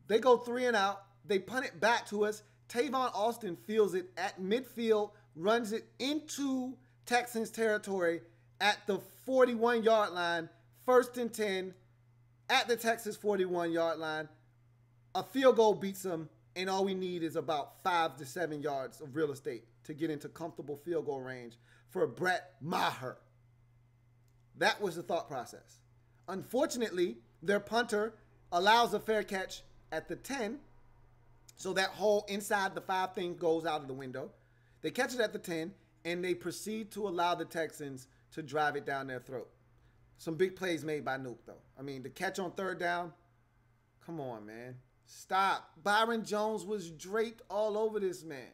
They go 3 and out. They punt it back to us. Tavon Austin fields it at midfield, runs it into Texans territory at the 41-yard line, 1st and 10 at the Texas 41-yard line. A field goal beats them, and all we need is about 5 to 7 yards of real estate to get into comfortable field goal range for Brett Maher. That was the thought process. Unfortunately, their punter allows a fair catch at the 10, so that whole inside the 5 thing goes out of the window. They catch it at the 10, and they proceed to allow the Texans to drive it down their throat. Some big plays made by Nuke, though. I mean, the catch on 3rd down, come on, man. Stop. Byron Jones was draped all over this man.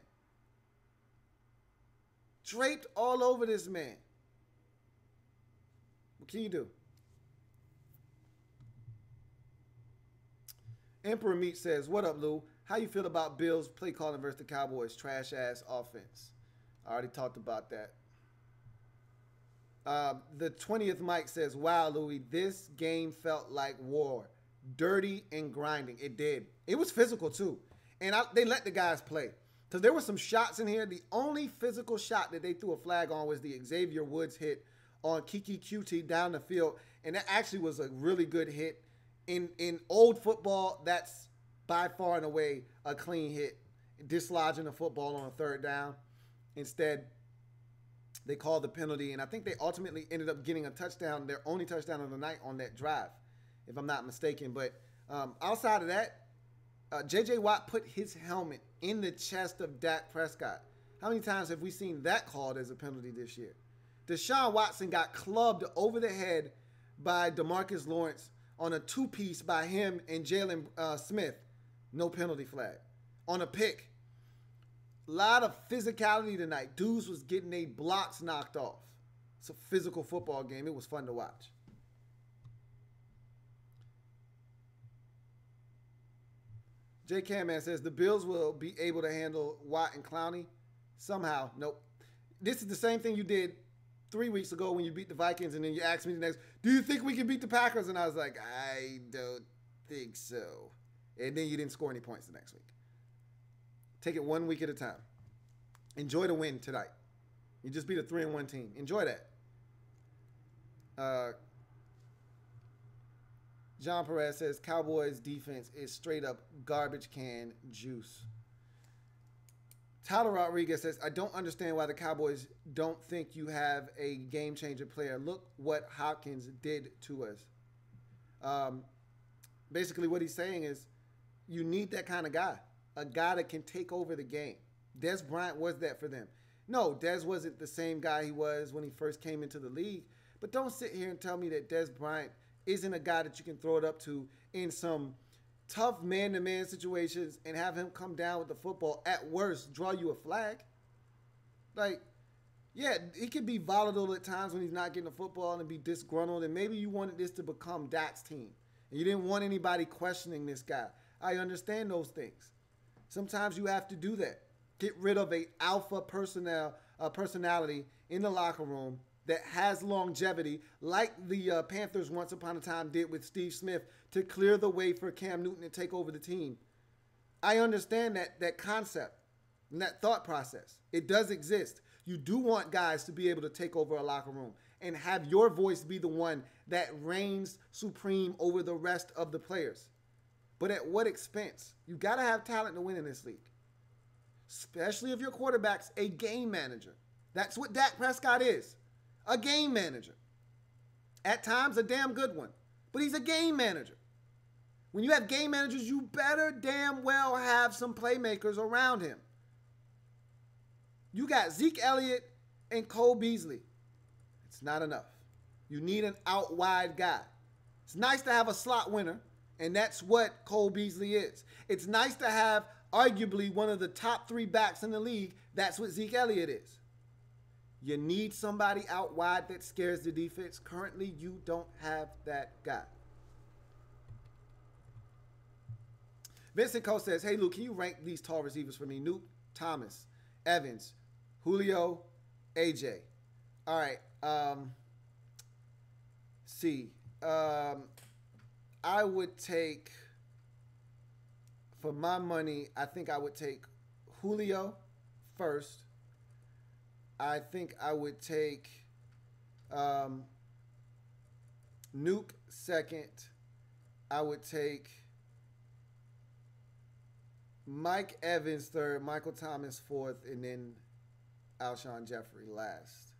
Draped all over this man. What can you do? Emperor Meat says, what up, Lou? How you feel about Bills play calling versus the Cowboys? Trash-ass offense. I already talked about that. The 20th Mike says, wow, Louie, this game felt like war. Dirty and grinding. It did. It was physical, too. And they let the guys play. Because there were some shots in here. The only physical shot that they threw a flag on was the Xavier Woods hit on Kiki QT down the field. And that actually was a really good hit. In old football, that's by far and away a clean hit. Dislodging the football on a 3rd down. Instead, they called the penalty, and I think they ultimately ended up getting a touchdown, their only touchdown of the night on that drive, if I'm not mistaken. But outside of that, J.J. Watt put his helmet in the chest of Dak Prescott. How many times have we seen that called as a penalty this year? Deshaun Watson got clubbed over the head by DeMarcus Lawrence on a 2-piece by him and Jalen Smith. No penalty flag. On a pick. A lot of physicality tonight. Dudes was getting their blocks knocked off. It's a physical football game. It was fun to watch. J. Camman says, the Bills will be able to handle Watt and Clowney. Somehow. Nope. This is the same thing you did 3 weeks ago when you beat the Vikings, and then you asked me the next, do you think we can beat the Packers? And I was like, I don't think so. And then you didn't score any points the next week. Take it 1 week at a time. Enjoy the win tonight. You just beat a 3-1 team. Enjoy that. John Perez says, Cowboys defense is straight up garbage can juice. Tyler Rodriguez says, I don't understand why the Cowboys don't think you have a game-changer player. Look what Hopkins did to us. Basically what he's saying is you need that kind of guy. A guy that can take over the game. Des Bryant was that for them. No, Dez wasn't the same guy he was when he first came into the league. But don't sit here and tell me that Dez Bryant isn't a guy that you can throw it up to in some tough man-to-man situations and have him come down with the football. At worst, draw you a flag. Like, yeah, he could be volatile at times when he's not getting the football and be disgruntled. And maybe you wanted this to become Dak's team. And you didn't want anybody questioning this guy. I understand those things. Sometimes you have to do that. Get rid of a alpha personality in the locker room that has longevity, like the Panthers once upon a time did with Steve Smith, to clear the way for Cam Newton to take over the team. I understand that concept and that thought process. It does exist. You do want guys to be able to take over a locker room and have your voice be the one that reigns supreme over the rest of the players. But at what expense? You got to have talent to win in this league, especially if your quarterback's a game manager. That's what Dak Prescott is, a game manager. At times, a damn good one, but he's a game manager. When you have game managers, you better damn well have some playmakers around him. You got Zeke Elliott and Cole Beasley. It's not enough. You need an out wide guy. It's nice to have a slot winner, and that's what Cole Beasley is. It's nice to have arguably one of the top 3 backs in the league. That's what Zeke Elliott is. You need somebody out wide that scares the defense. Currently, you don't have that guy. Vincent Cole says, hey, Luke, can you rank these tall receivers for me? Nuke, Thomas, Evans, Julio, AJ. All right. I would take, for my money, I think I would take Julio first. I think I would take Nuke second. I would take Mike Evans third, Michael Thomas fourth, and then Alshon Jeffrey last.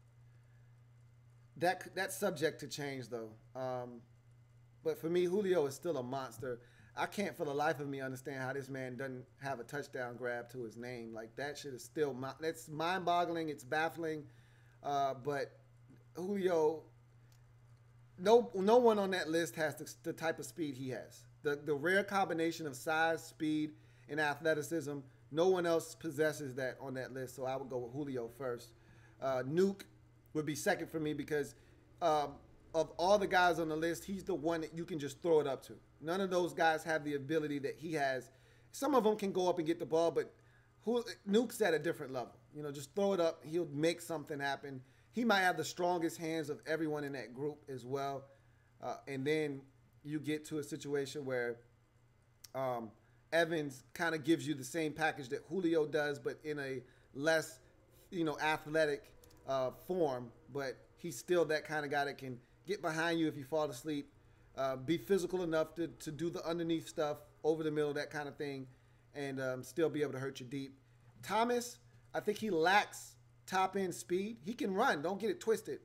That's subject to change, though. But for me, Julio is still a monster. I can't for the life of me understand how this man doesn't have a touchdown grab to his name. Like, that shit is still that's mind-boggling. It's baffling. But Julio, no one on that list has the type of speed he has. The rare combination of size, speed, and athleticism, no one else possesses that on that list. So I would go with Julio first. Nuke would be second for me because of all the guys on the list, he's the one that you can just throw it up to. None of those guys have the ability that he has. Some of them can go up and get the ball, but Nuke's at a different level. You know, just throw it up. He'll make something happen. He might have the strongest hands of everyone in that group as well. And then you get to a situation where Evans kind of gives you the same package that Julio does, but in a less, athletic form. But he's still that kind of guy that can get behind you if you fall asleep, be physical enough to do the underneath stuff, over the middle, that kind of thing, and still be able to hurt you deep. Thomas, I think he lacks top-end speed. He can run, don't get it twisted,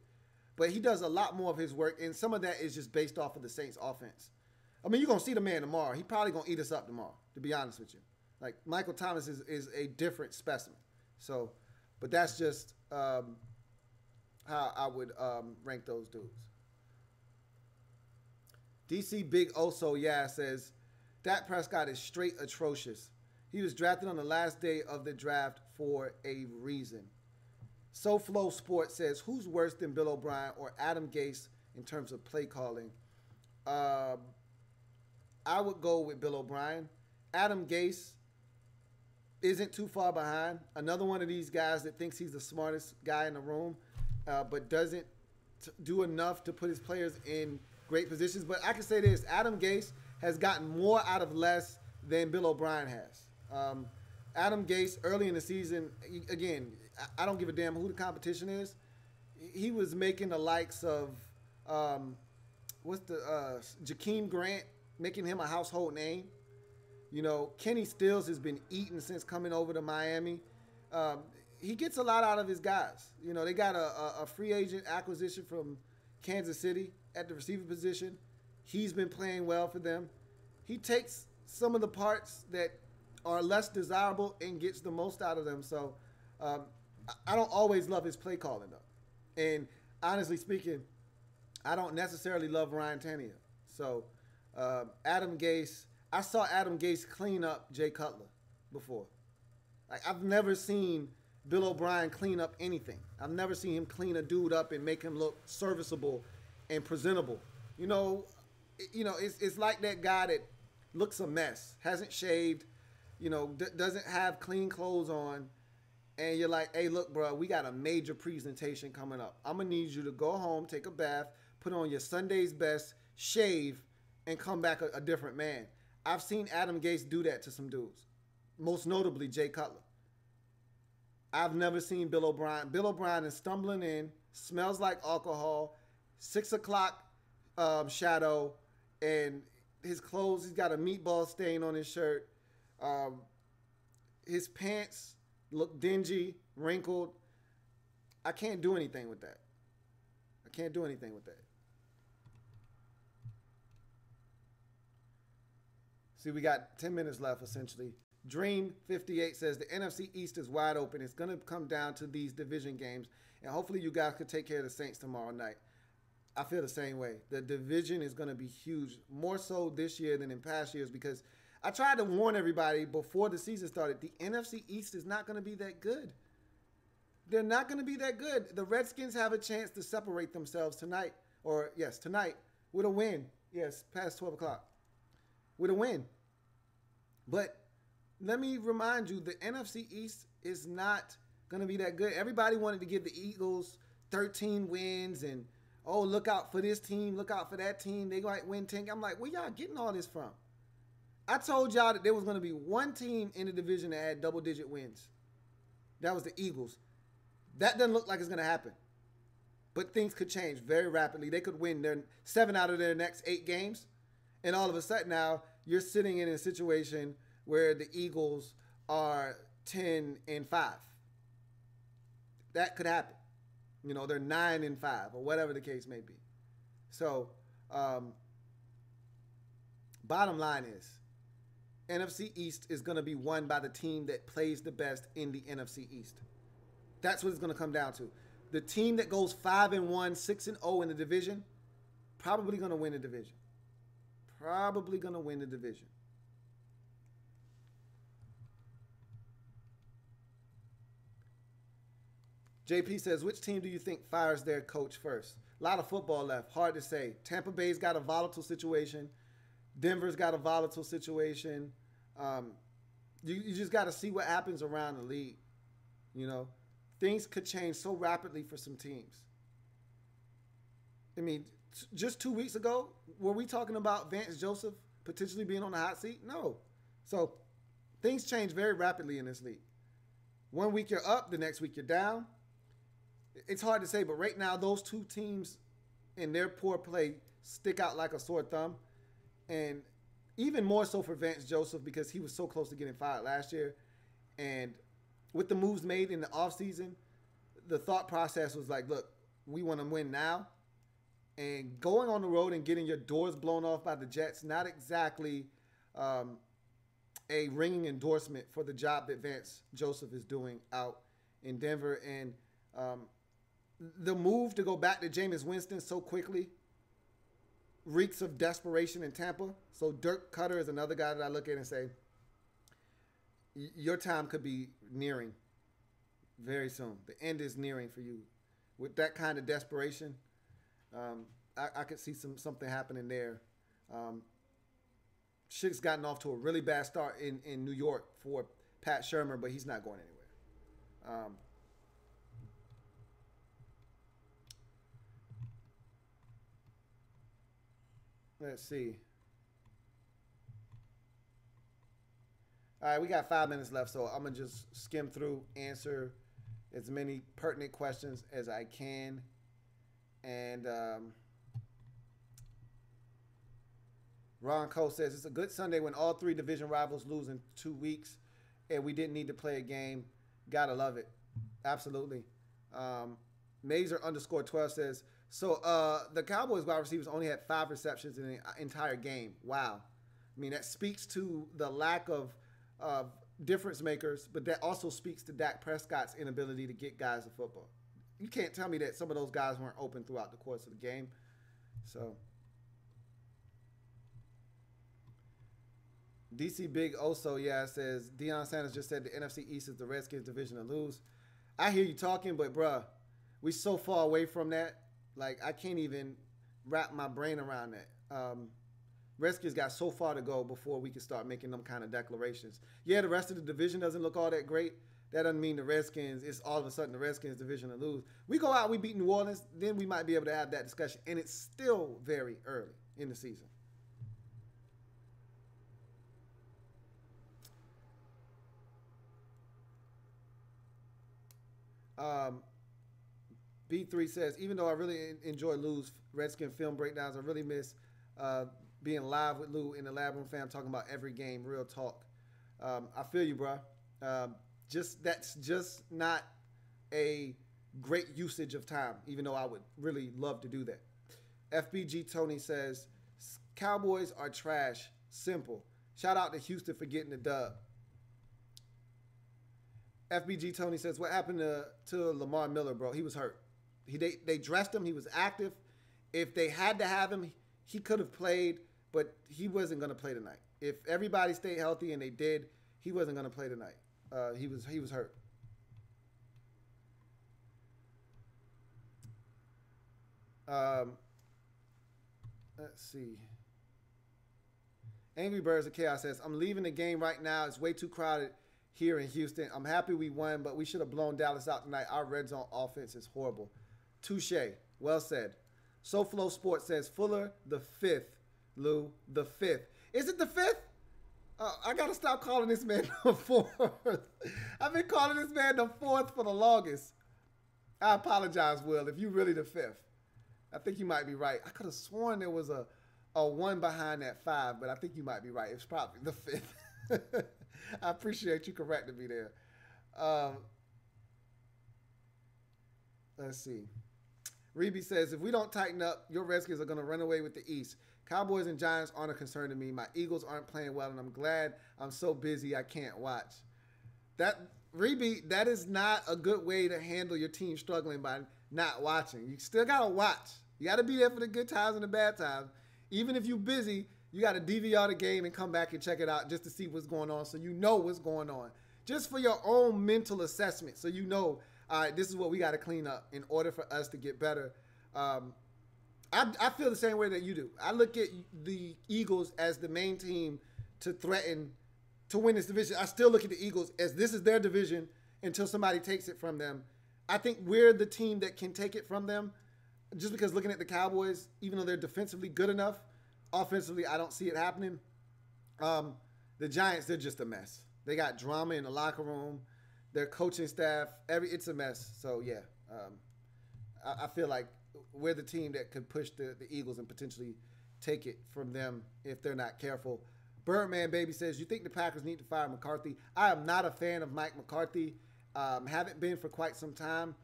but he does a lot more of his work, and some of that is just based off of the Saints' offense. I mean, you're going to see the man tomorrow. He probably going to eat us up tomorrow, to be honest with you. Like, Michael Thomas is a different specimen. So, but that's just how I would rank those dudes. DC Big Oso says, Dak Prescott is straight atrocious. He was drafted on the last day of the draft for a reason. SoFlo Sports says, who's worse than Bill O'Brien or Adam Gase in terms of play calling? I would go with Bill O'Brien. Adam Gase isn't too far behind. Another one of these guys that thinks he's the smartest guy in the room, but doesn't do enough to put his players in great positions. But I can say this, Adam Gase has gotten more out of less than Bill O'Brien has. Adam Gase, early in the season, again, I don't give a damn who the competition is. He was making the likes of, Jakeem Grant, making him a household name. Kenny Stills has been eaten since coming over to Miami. He gets a lot out of his guys. They got a free agent acquisition from Kansas City at the receiver position. He's been playing well for them. He takes some of the parts that are less desirable and gets the most out of them. So I don't always love his play calling though, and honestly speaking, I don't necessarily love Ryan Tannehill. So Adam Gase, I saw Adam Gase clean up Jay Cutler before. Like I've never seen Bill O'Brien clean up anything. I've never seen him clean a dude up and make him look serviceable and presentable. It's like that guy that looks a mess, hasn't shaved, doesn't have clean clothes on, and you're like, hey, look, bro, we got a major presentation coming up. I'm going to need you to go home, take a bath, put on your Sunday's best, shave, and come back a different man. I've seen Adam Gase do that to some dudes, most notably Jay Cutler. I've never seen Bill O'Brien. Bill O'Brien is stumbling in, smells like alcohol, 6 o'clock shadow, and his clothes, he's got a meatball stain on his shirt. His pants look dingy, wrinkled. I can't do anything with that. See, we got 10 minutes left, essentially. Dream58 says the NFC East is wide open. It's going to come down to these division games, and hopefully you guys could take care of the Saints tomorrow night. I feel the same way. The division is going to be huge, more so this year than in past years, because I tried to warn everybody before the season started, the NFC East is not going to be that good. They're not going to be that good. The Redskins have a chance to separate themselves tonight, with a win. Yes, past 12 o'clock. With a win. But let me remind you, the NFC East is not going to be that good. Everybody wanted to give the Eagles 13 wins and, oh, look out for this team, look out for that team. They might win 10. I'm like, where y'all getting all this from? I told y'all that there was going to be one team in the division that had double-digit wins. That was the Eagles. That doesn't look like it's going to happen. But things could change very rapidly. They could win 7 out of their next 8 games. And all of a sudden now, you're sitting in a situation where the Eagles are 10-5. That could happen. They're 9-5 or whatever the case may be. So, bottom line is, NFC East is going to be won by the team that plays the best in the NFC East. That's what it's going to come down to. The team that goes 5-1, 6-0 in the division, probably going to win the division. JP says, which team do you think fires their coach first? A lot of football left. Hard to say. Tampa Bay's got a volatile situation. Denver's got a volatile situation. You just got to see what happens around the league. Things could change so rapidly for some teams. I mean, just 2 weeks ago, were we talking about Vance Joseph potentially being on the hot seat? No. So things change very rapidly in this league. 1 week you're up, the next week you're down. It's hard to say, but right now those two teams in their poor play stick out like a sore thumb. And even more so for Vance Joseph because he was so close to getting fired last year. And with the moves made in the offseason, the thought process was like, look, we want to win now. And going on the road and getting your doors blown off by the Jets, not exactly a ringing endorsement for the job that Vance Joseph is doing out in Denver. And the move to go back to Jameis Winston so quickly reeks of desperation in Tampa. So Dirk Cutter is another guy that I look at and say, your time could be nearing very soon. The end is nearing for you. With that kind of desperation, I could see something happening there. Shit's gotten off to a really bad start in New York for Pat Shurmur, but he's not going anywhere. Let's see. All right, we got 5 minutes left, so I'm going to just skim through, answer as many pertinent questions as I can. And Ron Cole says, it's a good Sunday when all 3 division rivals lose in 2 weeks and we didn't need to play a game. Gotta love it. Absolutely. Mazer _12 says, so the Cowboys wide receivers only had 5 receptions in the entire game. Wow. I mean, that speaks to the lack of difference makers, but that also speaks to Dak Prescott's inability to get guys the football. You can't tell me that some of those guys weren't open throughout the course of the game. So, DC Big Oso, yeah, says Deion Sanders just said the NFC East is the Redskins division to lose. I hear you talking, but bruh, we so far away from that. Like, I can't even wrap my brain around that. Redskins got so far to go before we can start making them kind of declarations. Yeah, the rest of the division doesn't look all that great. That doesn't mean the Redskins, it's all of a sudden the Redskins division to lose. We go out, we beat New Orleans, then we might be able to have that discussion. And it's still very early in the season. B3 says, even though I really enjoy Lou's Redskin film breakdowns, I really miss being live with Lou in the Lab Room fam talking about every game, real talk. I feel you, bro. That's just not a great usage of time, even though I would really love to do that. FBG Tony says, Cowboys are trash. Simple. Shout out to Houston for getting the dub. FBG Tony says, what happened to Lamar Miller, bro? He was hurt. They dressed him. He was active. If they had to have him, he could have played, but he wasn't going to play tonight. If everybody stayed healthy, and they did, he wasn't going to play tonight. He was hurt. Let's see. Angry Birds of Chaos says, I'm leaving the game right now. It's way too crowded here in Houston. I'm happy we won, but we should have blown Dallas out tonight. Our red zone offense is horrible. Touche. Well said. SoFlo Sports says, Fuller the fifth, Lou, the fifth. Is it the fifth? I got to stop calling this man the fourth. I've been calling this man the fourth for the longest. I apologize, Will, if you really the fifth. I think you might be right. I could have sworn there was a one behind that five, but I think you might be right. It's probably the fifth. I appreciate you correcting me there. Let's see. Reby says, if we don't tighten up, your Redskins are going to run away with the East. Cowboys and Giants aren't a concern to me. My Eagles aren't playing well, and I'm glad I'm so busy I can't watch. Reby, that is not a good way to handle your team struggling by not watching. You still got to watch. You got to be there for the good times and the bad times. Even if you're busy, you got to DVR the game and come back and check it out just to see what's going on so you know what's going on. Just for your own mental assessment so you know, all right, this is what we got to clean up in order for us to get better. I feel the same way that you do. I look at the Eagles as the main team to threaten to win this division. I still look at the Eagles as this is their division until somebody takes it from them. I think we're the team that can take it from them just because looking at the Cowboys, even though they're defensively good enough, offensively, I don't see it happening. The Giants, they're just a mess. They got drama in the locker room. Their coaching staff, it's a mess. So, yeah, I feel like we're the team that could push the Eagles and potentially take it from them if they're not careful. Birdman Baby says, you think the Packers need to fire McCarthy? I am not a fan of Mike McCarthy. Haven't been for quite some time.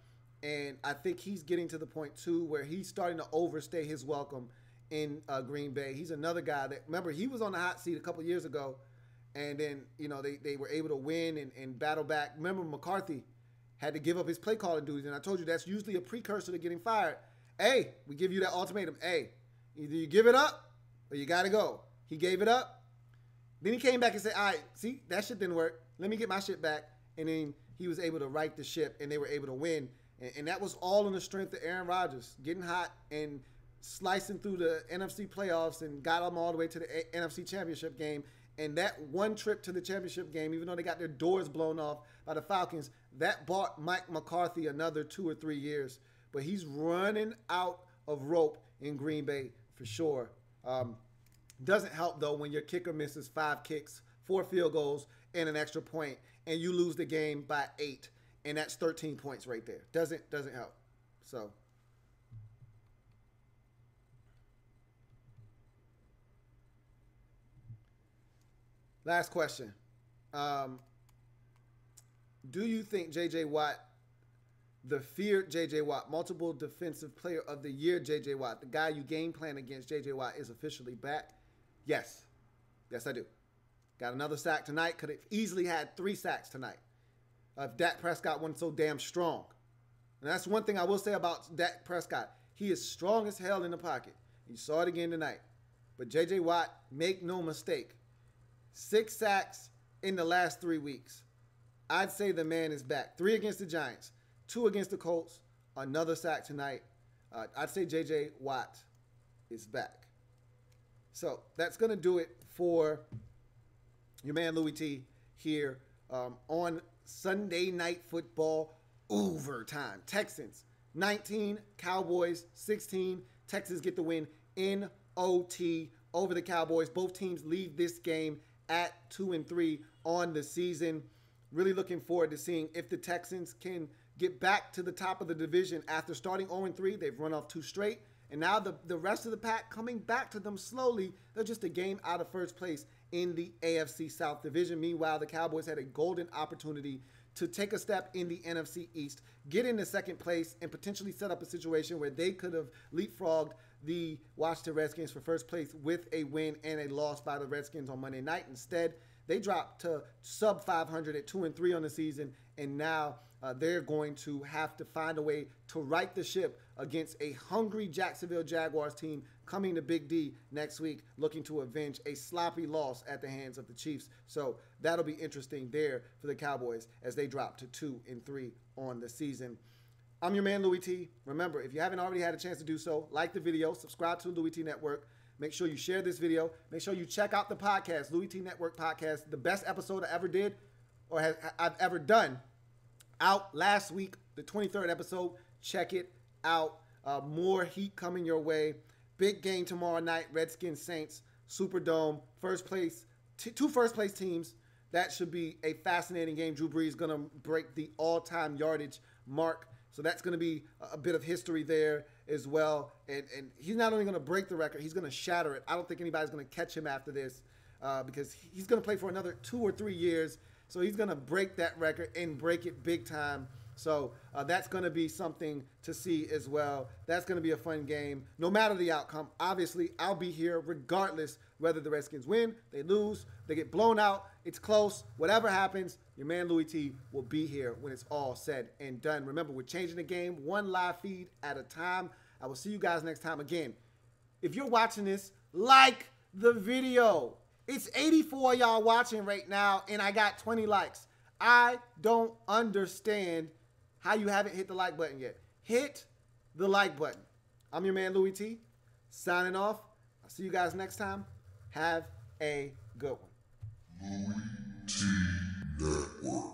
And I think he's getting to the point, too, where he's starting to overstay his welcome in Green Bay. He's another guy that, remember, he was on the hot seat a couple years ago. And then, they were able to win and battle back. Remember, McCarthy had to give up his play calling duties. And I told you that's usually a precursor to getting fired. Hey, we give you that ultimatum. Hey, either you give it up or you got to go. He gave it up. Then he came back and said, all right, see, that shit didn't work. Let me get my shit back. And then he was able to right the ship, and they were able to win. And that was all on the strength of Aaron Rodgers getting hot and slicing through the NFC playoffs and got them all the way to the NFC championship game. And that one trip to the championship game, even though they got their doors blown off by the Falcons, that bought Mike McCarthy another 2 or 3 years. But he's running out of rope in Green Bay for sure. Doesn't help, though, when your kicker misses 5 kicks, 4 field goals, and an extra point, and you lose the game by 8. And that's 13 points right there. Doesn't help. So. Last question. Do you think J.J. Watt, the feared J.J. Watt, multiple defensive player of the year J.J. Watt, the guy you game plan against J.J. Watt, is officially back? Yes. Yes, I do. Got another sack tonight. Could have easily had 3 sacks tonight if Dak Prescott wasn't so damn strong. And that's one thing I will say about Dak Prescott. He is strong as hell in the pocket. You saw it again tonight. But J.J. Watt, make no mistake, 6 sacks in the last 3 weeks. I'd say the man is back. 3 against the Giants, 2 against the Colts, another sack tonight. I'd say J.J. Watt is back. So that's going to do it for your man Louie T here on Sunday Night Football overtime. Texans 19, Cowboys 16. Texans get the win in OT over the Cowboys. Both teams leave this game at 2-3 on the season. Really looking forward to seeing if the Texans can get back to the top of the division after starting 0-3. They've run off 2 straight. And now the rest of the pack coming back to them slowly. They're just a game out of first place in the AFC South division. Meanwhile, the Cowboys had a golden opportunity to take a step in the NFC East, get into second place, and potentially set up a situation where they could have leapfrogged the Washington Redskins for first place with a win and a loss by the Redskins on Monday night. Instead, they dropped to sub 500 at 2-3 on the season, and now they're going to have to find a way to right the ship against a hungry Jacksonville Jaguars team coming to Big D next week, looking to avenge a sloppy loss at the hands of the Chiefs. So that'll be interesting there for the Cowboys as they drop to 2-3 on the season. I'm your man, Louie T. Remember, if you haven't already had a chance to do so, like the video, subscribe to the Louie T Network. Make sure you share this video. Make sure you check out the podcast, Louie T Network Podcast, the best episode I ever did or I've ever done. Out last week, the 23rd episode. Check it out. More heat coming your way. Big game tomorrow night. Redskins, Saints, Superdome. First place, 2 first place teams. That should be a fascinating game. Drew Brees is going to break the all-time yardage mark. So that's going to be a bit of history there as well. And he's not only going to break the record, he's going to shatter it. I don't think anybody's going to catch him after this because he's going to play for another 2 or 3 years. So he's going to break that record and break it big time. So that's going to be something to see as well. That's going to be a fun game. No matter the outcome, obviously, I'll be here regardless whether the Redskins win, they lose, they get blown out, it's close, whatever happens, your man Louie T will be here when it's all said and done. Remember, we're changing the game 1 live feed at a time. I will see you guys next time. Again, if you're watching this, like the video. It's 84 y'all watching right now, and I got 20 likes. I don't understand how you haven't hit the like button yet. Hit the like button. I'm your man, Louie T, signing off. I'll see you guys next time. Have a good one. Louie T Network.